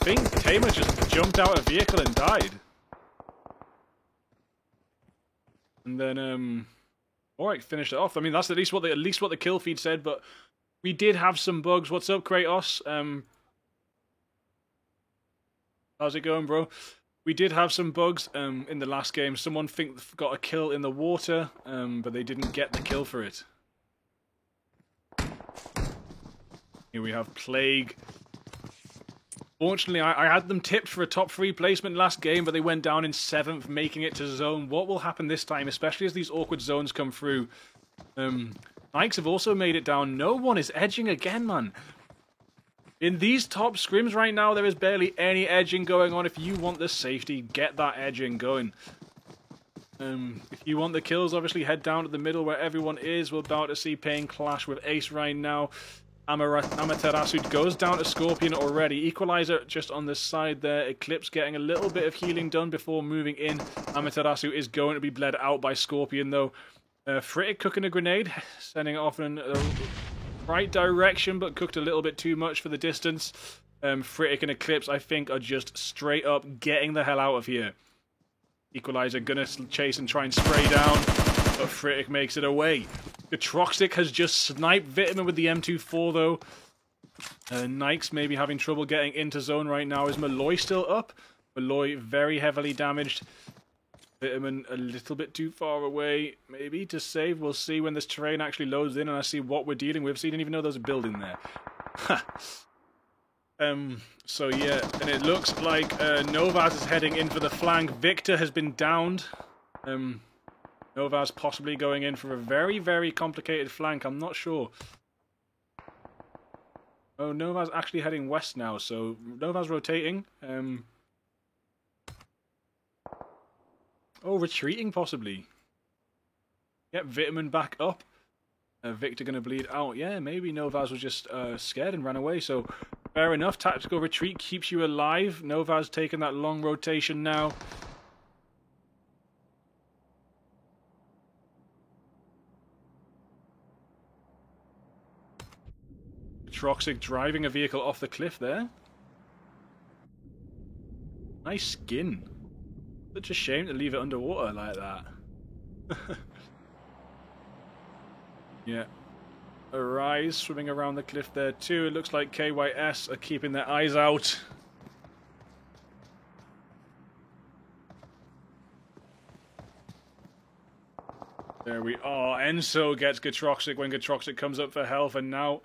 think Tamer just jumped out of a vehicle and died, and then Auric finished it off. I mean, that's at least what the kill feed said, but we did have some bugs. What's up, Kratos? How's it going, bro? We did have some bugs in the last game. Someone got a kill in the water, but they didn't get the kill for it. Here we have Plague. Fortunately, I had them tipped for a top 3 placement last game, but they went down in 7th, making it to zone. What will happen this time, especially as these awkward zones come through? Nikes have also made it down. No one is edging again, man. In these top scrims right now, there is barely any edging going on. If you want the safety, get that edging going. If you want the kills, obviously head down to the middle where everyone is. We're about to see Pain clash with Ace right now. Amaterasu goes down to Scorpion already. Equalizer just on the side there. Eclipse getting a little bit of healing done before moving in. Amaterasu is going to be bled out by Scorpion though. Fritic cooking a grenade, sending it off in the right direction, but cooked a little bit too much for the distance. Fritic and Eclipse, I think, are just straight up getting the hell out of here. Equalizer gonna chase and try and spray down, but Fritic makes it away. Gatroxic has just sniped Vitamin with the M24 though. Nikes maybe having trouble getting into zone right now. Is Malloy still up? Malloy very heavily damaged. Vitamin a little bit too far away, maybe to save. We'll see when this terrain actually loads in and I see what we're dealing with. So you didn't even know there was a building there. So yeah, and it looks like Novaz is heading in for the flank. Victor has been downed. Novaz possibly going in for a very, very complicated flank. I'm not sure. Oh, Novaz actually heading west now, so Novaz rotating. Oh, retreating possibly. Yep, Vitamin back up. Victor going to bleed out. Yeah, maybe Novaz was just scared and ran away, so fair enough. Tactical retreat keeps you alive. Novaz taking that long rotation now. Troxic driving a vehicle off the cliff there. Nice skin. Such a shame to leave it underwater like that. Yeah. Arise swimming around the cliff there too. It looks like KYS are keeping their eyes out. There we are. Enzo gets Gatroxic when Gatroxic comes up for health, and now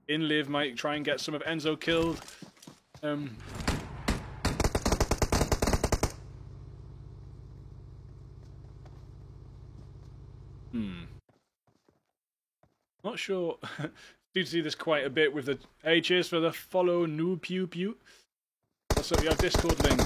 Inliv might try and get some of Enzo killed. Not sure. Do see this quite a bit with the cheers for the follow new pew pew. Also, we have Discord link.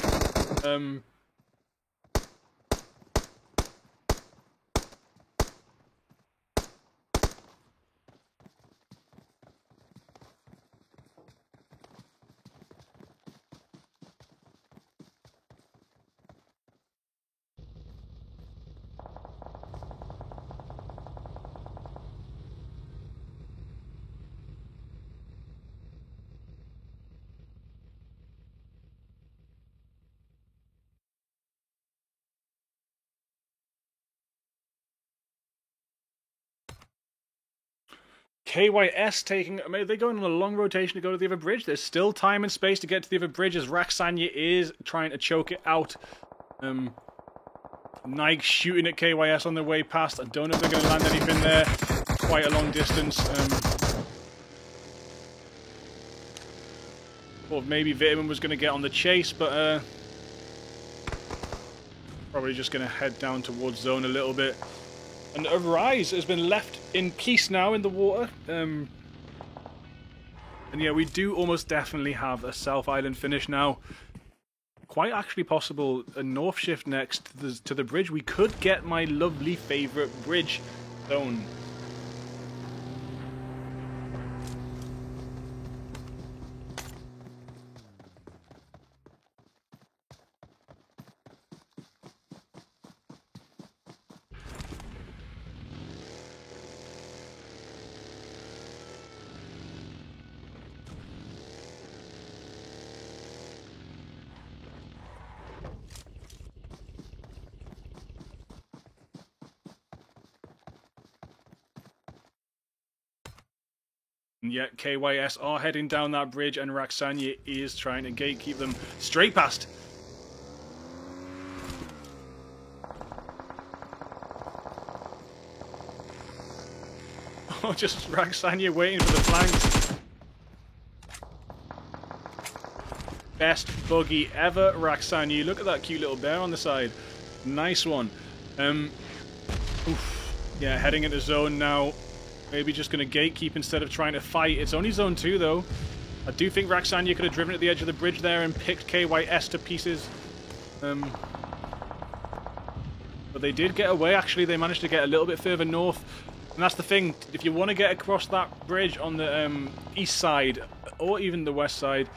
KYS taking... They're going on a long rotation to go to the other bridge. There's still time and space to get to the other bridge as Raksanya is trying to choke it out. Nike shooting at KYS on their way past. I don't know if they're going to land anything there. Quite a long distance. Or maybe Vitamin was going to get on the chase, but probably just going to head down towards zone a little bit. And Arise has been left in peace now in the water. And yeah, we do almost definitely have a South Island finish now. Quite actually possible a north shift next to the bridge. We could get my lovely favourite bridge zone. And yet KYS are heading down that bridge and Raksanya is trying to gatekeep them straight past. Oh, just Raksanya waiting for the flanks. Best buggy ever, Raksanya. Look at that cute little bear on the side. Nice one. Yeah, heading into zone now. Maybe just going to gatekeep instead of trying to fight. It's only zone 2 though. I do think Raksanya could have driven at the edge of the bridge there and picked KYS to pieces. But they did get away. Actually, they managed to get a little bit further north. And that's the thing. If you want to get across that bridge on the east side, or even the west side,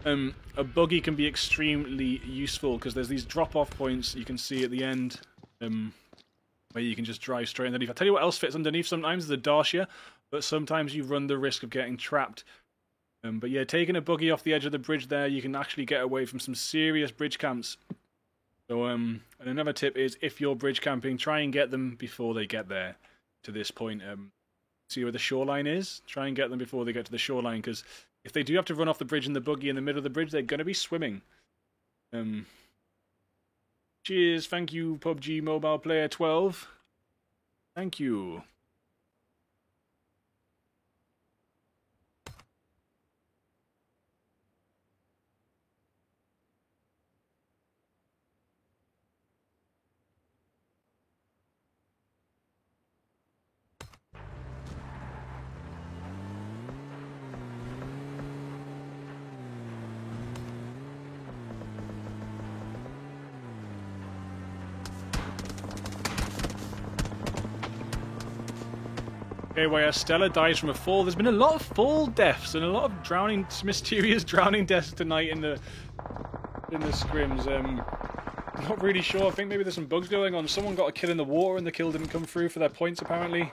a buggy can be extremely useful because there's these drop-off points you can see at the end. Where you can just drive straight underneath. I'll tell you what else fits underneath sometimes, the Dacia, but sometimes you run the risk of getting trapped. But yeah, taking a buggy off the edge of the bridge there, you can actually get away from some serious bridge camps. So, and another tip is, if you're bridge camping, try and get them before they get there to this point. See where the shoreline is? Try and get them before they get to the shoreline, because if they do have to run off the bridge in the buggy in the middle of the bridge, they're going to be swimming. Cheers, thank you, PUBG Mobile Player 12. Thank you. KYS Stella dies from a fall. There's been a lot of fall deaths and a lot of drowning, mysterious drowning deaths tonight in the scrims. Not really sure. I think maybe there's some bugs going on. Someone got a kill in the water and the kill didn't come through for their points apparently.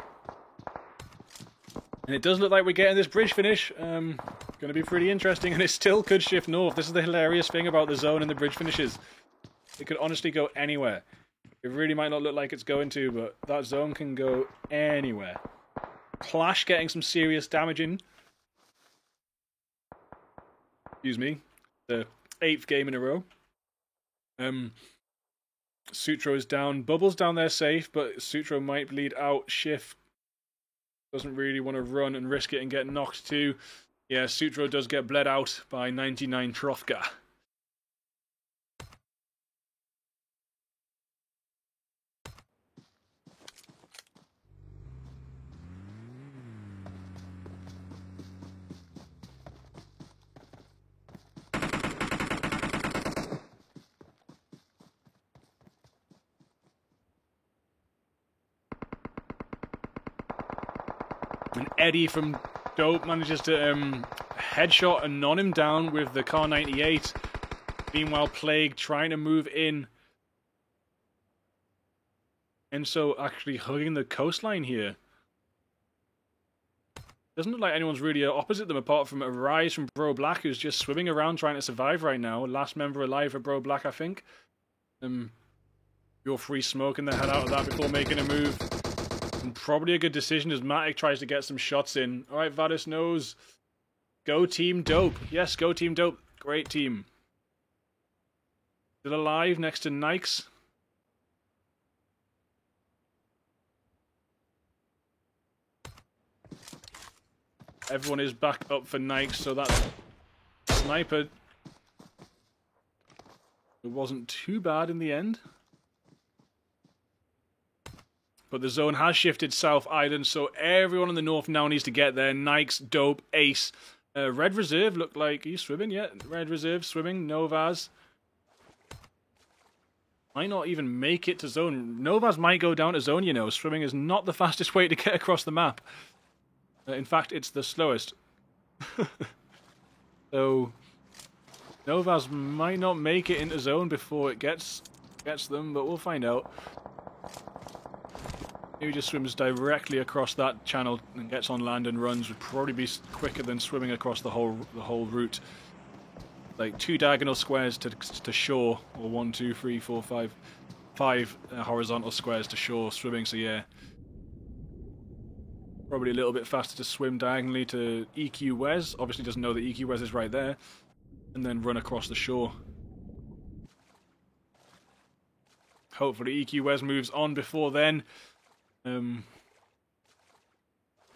And it does look like we're getting this bridge finish. Going to be pretty interesting, and it still could shift north. This is the hilarious thing about the zone and the bridge finishes. It could honestly go anywhere. It really might not look like it's going to, but that zone can go anywhere. Clash getting some serious damage in. Excuse me. The 8th game in a row. Sutro is down. Bubble's down there safe, but Sutro might bleed out. Shift doesn't really want to run and risk it and get knocked too. Yeah, Sutro does get bled out by 99 Trofka. And Eddie from Dope manages to headshot and non him down with the Kar 98. Meanwhile, Plague trying to move in. And so actually hugging the coastline here. Doesn't look like anyone's really opposite them apart from Arise from Bro Black, who's just swimming around trying to survive right now. Last member alive for Bro Black, I think. You're free smoking the hell out of that before making a move. Probably a good decision as Matic tries to get some shots in. Alright, Vadis knows. Go Team Dope. Yes, go Team Dope. Great team. Still alive next to Nikes. Everyone is back up for Nikes, so that sniper, it wasn't too bad in the end. But the zone has shifted South Island, so everyone in the north now needs to get there. Nikes, Dope, Ace. Red Reserve looked like he's swimming, yeah. Red Reserve swimming, Novaz. Might not even make it to zone. Novaz might go down to zone, you know. Swimming is not the fastest way to get across the map. In fact, it's the slowest. So, Novaz might not make it into zone before it gets them, but we'll find out. Maybe just swims directly across that channel and gets on land and runs. Would probably be quicker than swimming across the whole route. Like 2 diagonal squares to shore, or 1, 2, 3, 4, 5 horizontal squares to shore swimming. So yeah, probably a little bit faster to swim diagonally to EQ Wes. Obviously doesn't know that EQ Wes is right there, and then run across the shore. Hopefully EQ Wes moves on before then. How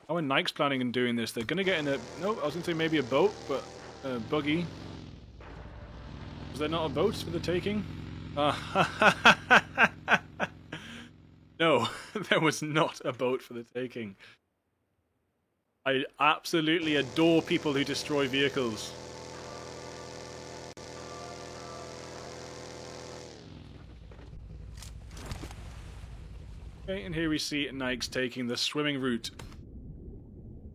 are Nikes planning on doing this? They're gonna get in a... No, I was gonna say maybe a boat, but buggy. Was there not a boat for the taking? No, there was not a boat for the taking. I absolutely adore people who destroy vehicles. Okay, and here we see Nikes taking the swimming route.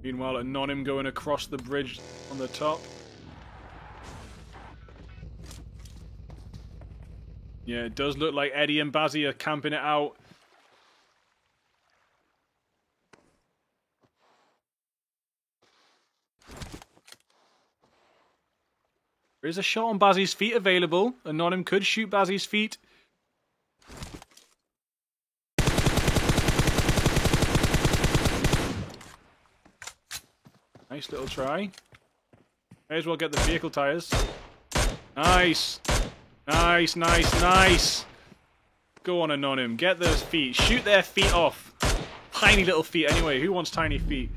Meanwhile, Anonym going across the bridge on the top. Yeah, it does look like Eddie and Bazzy are camping it out. There is a shot on Bazzy's feet available. Anonym could shoot Bazzy's feet. Nice little try. May as well get the vehicle tires. Nice. Nice, nice, nice. Go on, Anonym. Get those feet. Shoot their feet off. Tiny little feet anyway. Who wants tiny feet?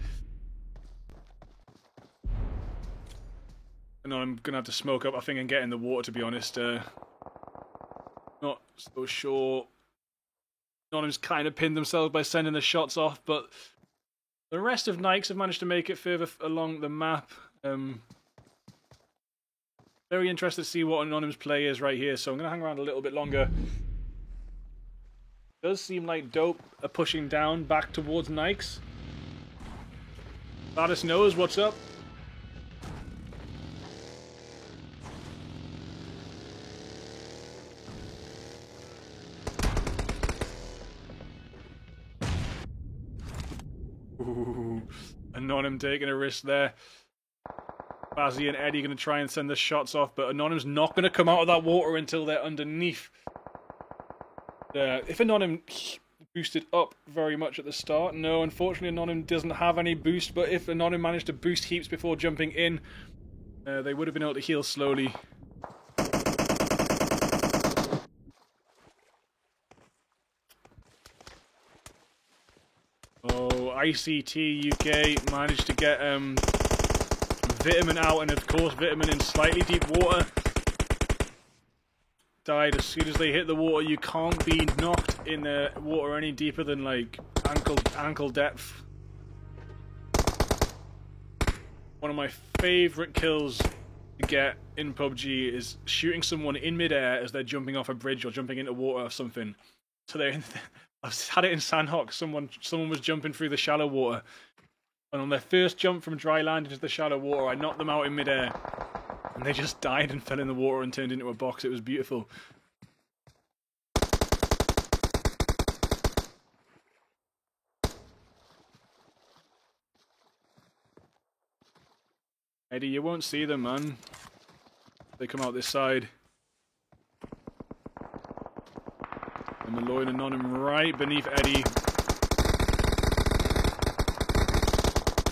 And I'm going to have to smoke up, I think, and get in the water, to be honest. Not so sure. Anonym's kind of pinned themselves by sending the shots off, but the rest of Nikes have managed to make it further along the map. Very interested to see what Anonym's play is right here, so I'm going to hang around a little bit longer. It does seem like Dope are pushing down back towards Nikes. Vadis knows what's up. Ooh, Anonym taking a risk there. Bazzy and Eddie going to try and send the shots off, but Anonym's not going to come out of that water until they're underneath. If Anonym boosted up very much at the start, no, unfortunately Anonym doesn't have any boost, but if Anonym managed to boost heaps before jumping in, they would have been able to heal slowly. Oh, ICT UK managed to get Vitamin out, and of course Vitamin in slightly deep water. Died as soon as they hit the water. You can't be knocked in water any deeper than like ankle depth. One of my favourite kills to get in PUBG is shooting someone in midair as they're jumping off a bridge or jumping into water or something. So I've had it in Sandhawk. Someone was jumping through the shallow water, and on their first jump from dry land into the shallow water, I knocked them out in midair, and they just died and fell in the water and turned into a box. It was beautiful. Eddie, you won't see them, man. They come out this side. And Malloy and Anonym right beneath Eddie.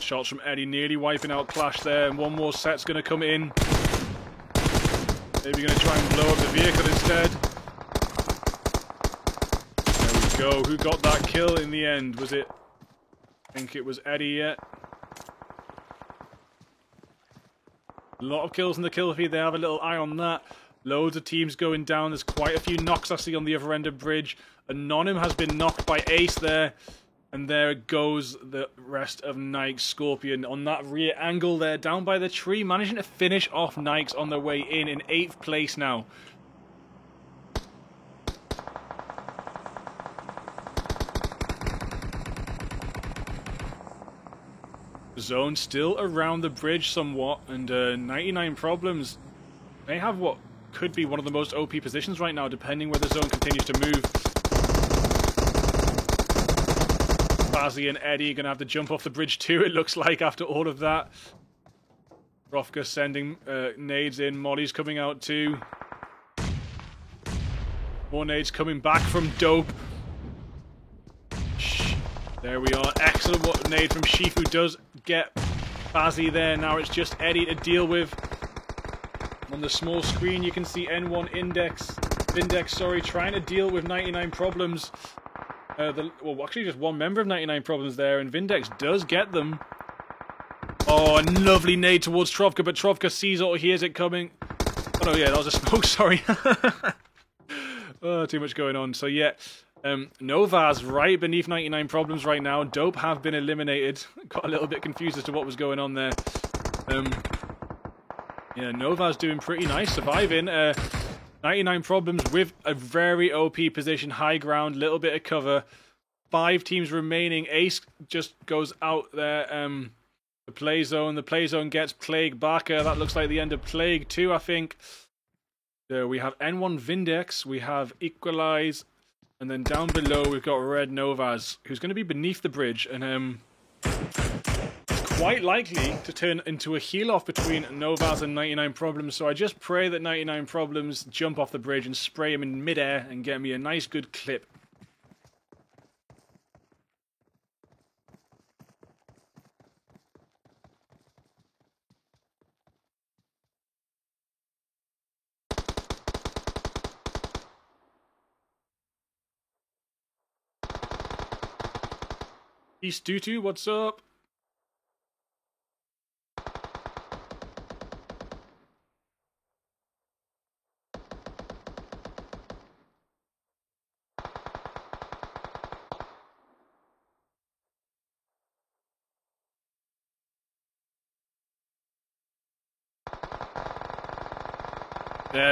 shots from Eddie, nearly wiping out Clash there, and one more set's going to come in. Maybe going to try and blow up the vehicle instead. There we go. Who got that kill in the end? Was it... I think it was Eddie yet. A lot of kills in the kill feed. They have a little eye on that. Loads of teams going down. There's quite a few knocks I see on the other end of bridge. Anonym has been knocked by Ace there. And there goes the rest of Nike Scorpion on that rear angle there, down by the tree, managing to finish off Nikes on their way in 8th place now. Zone still around the bridge somewhat, and 99 Problems may have what could be one of the most OP positions right now, depending where the zone continues to move. Fazzy and Eddie are going to have to jump off the bridge too, it looks like, after all of that. Rofka sending nades in, Molly's coming out too. More nades coming back from Dope. There we are. Excellent what nade from Shifu does get Fazzy there. Now it's just Eddie to deal with. On the small screen you can see N1 Vindex, sorry, trying to deal with 99 Problems. Well, actually just one member of 99 Problems there, and Vindex does get them. Oh, a lovely nade towards Trovka, but Trovka sees it or hears it coming. Oh no, yeah, that was a smoke, sorry. Oh, too much going on. So yeah, Novaz right beneath 99 Problems right now. Dope have been eliminated. Got a little bit confused as to what was going on there. Yeah, Novaz doing pretty nice, surviving. 99 Problems with a very OP position, high ground, little bit of cover. 5 teams remaining. Ace just goes out there. The play zone gets Plague back. That looks like the end of Plague too, I think. We have N1 Vindex, we have Equalize, and then down below we've got Red Novaz, who's going to be beneath the bridge, and quite likely to turn into a heel-off between Novaz and 99 Problems, so I just pray that 99 Problems jump off the bridge and spray him in mid-air and get me a nice good clip. East Dutu, what's up?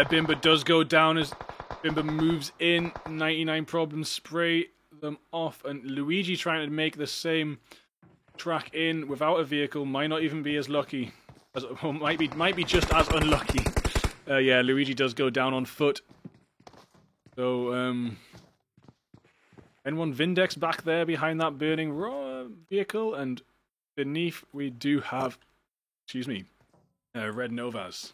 Bimba does go down as Bimba moves in. 99 Problems spray them off, and Luigi trying to make the same track in without a vehicle might not even be as lucky, as well, might be just as unlucky. Yeah, Luigi does go down on foot. So N1 Vindex back there behind that burning raw vehicle, and beneath we do have, excuse me, Red Novaz.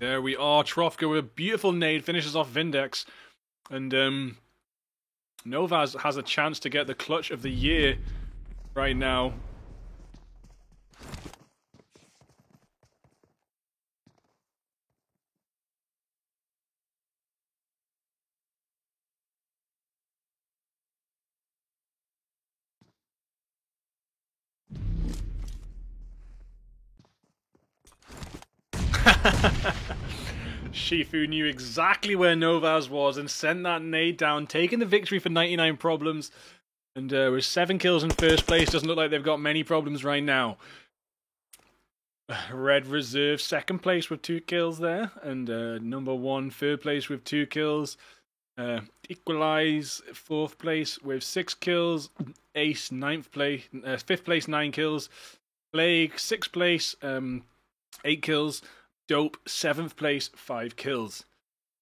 There we are, Trovka with a beautiful nade, finishes off Vindex. And Novaz has a chance to get the clutch of the year right now. Shifu knew exactly where Novaz was and sent that nade down, taking the victory for 99 Problems. And with 7 kills in first place, doesn't look like they've got many problems right now. Red Reserve second place with 2 kills there, and number 1 third place with 2 kills. Equalize fourth place with 6 kills. Ace fifth place 9 kills. Plague 6th place 8 kills. Dope 7th place 5 kills.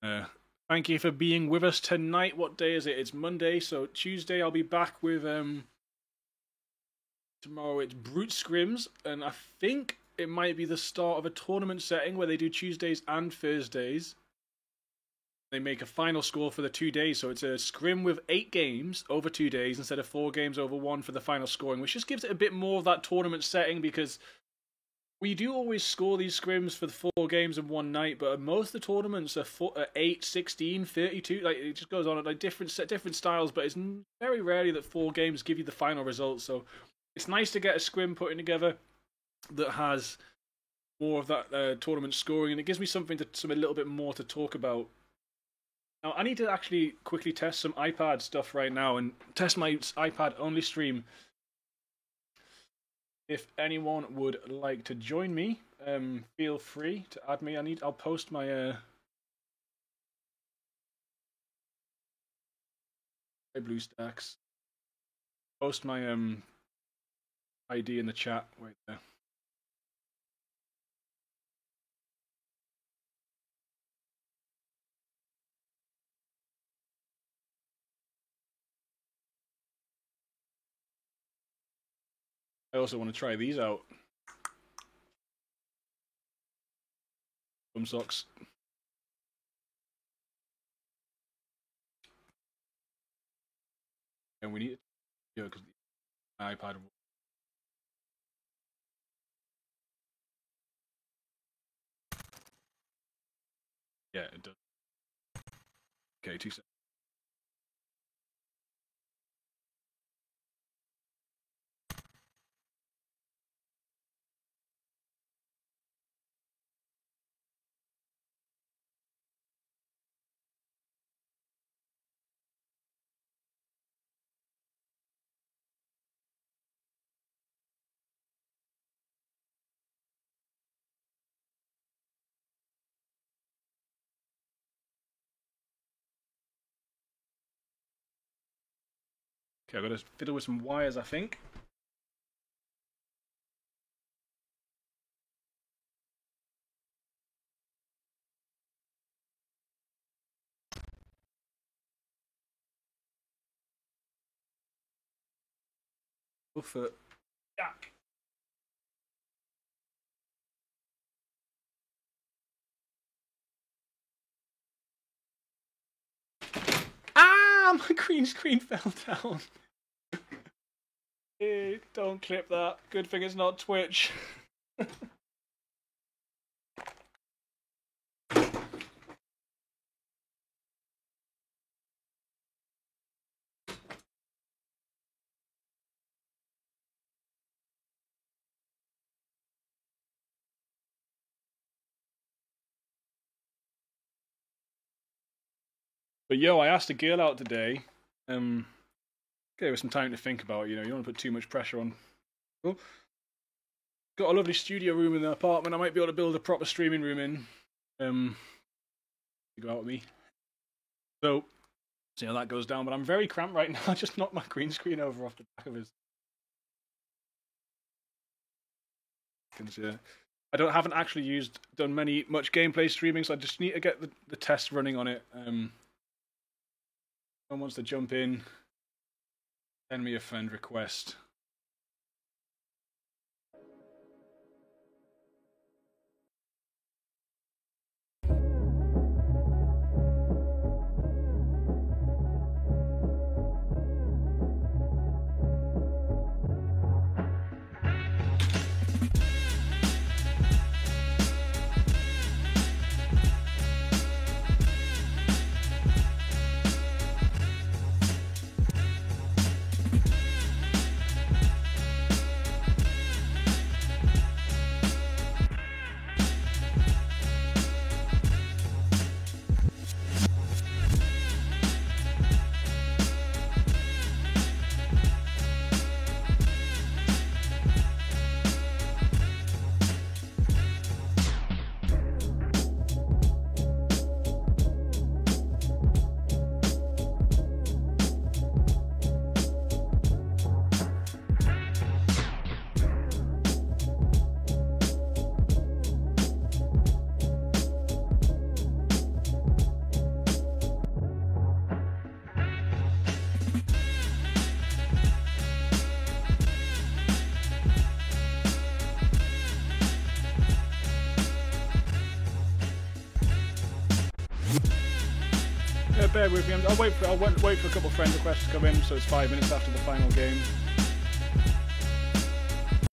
Thank you for being with us tonight. What day is it? It's Monday, so Tuesday I'll be back with tomorrow it's Brute Scrims, and I think it might be the start of a tournament setting where they do Tuesdays and Thursdays. They make a final score for the 2 days, so it's a scrim with 8 games over 2 days instead of 4 games over 1 for the final scoring, which just gives it a bit more of that tournament setting, because we do always score these scrims for the 4 games in one night, but most of the tournaments are 8, 16, 32, like it just goes on at like different styles, but it's very rarely that 4 games give you the final result, so it's nice to get a scrim putting together that has more of that tournament scoring, and it gives me something a little bit more to talk about. Now, I need to actually quickly test some iPad stuff right now and test my iPad only stream. If anyone would like to join me, feel free to add me. I'll post my BlueStacks. Post my ID in the chat right there. I also want to try these out. Some socks. And we need it because the iPad. Yeah, it does. Okay, 2 seconds. Okay, I've got to fiddle with some wires, I think. Foot. Jack. Ah, my green screen fell down. Hey, don't clip that. Good thing it's not Twitch. But yo, I asked a girl out today. Gave her some time to think about it, you don't want to put too much pressure on. Cool. Got a lovely studio room in the apartment. I might be able to build a proper streaming room in. To go out with me. So, see how that goes down. But I'm very cramped right now. I just knocked my green screen over off the back of his. Yeah. I haven't actually done much gameplay streaming, so I just need to get the test running on it. Someone wants to jump in. Send me a friend request. Bear with me. I'll wait for a couple of friend requests to come in, so it's 5 minutes after the final game.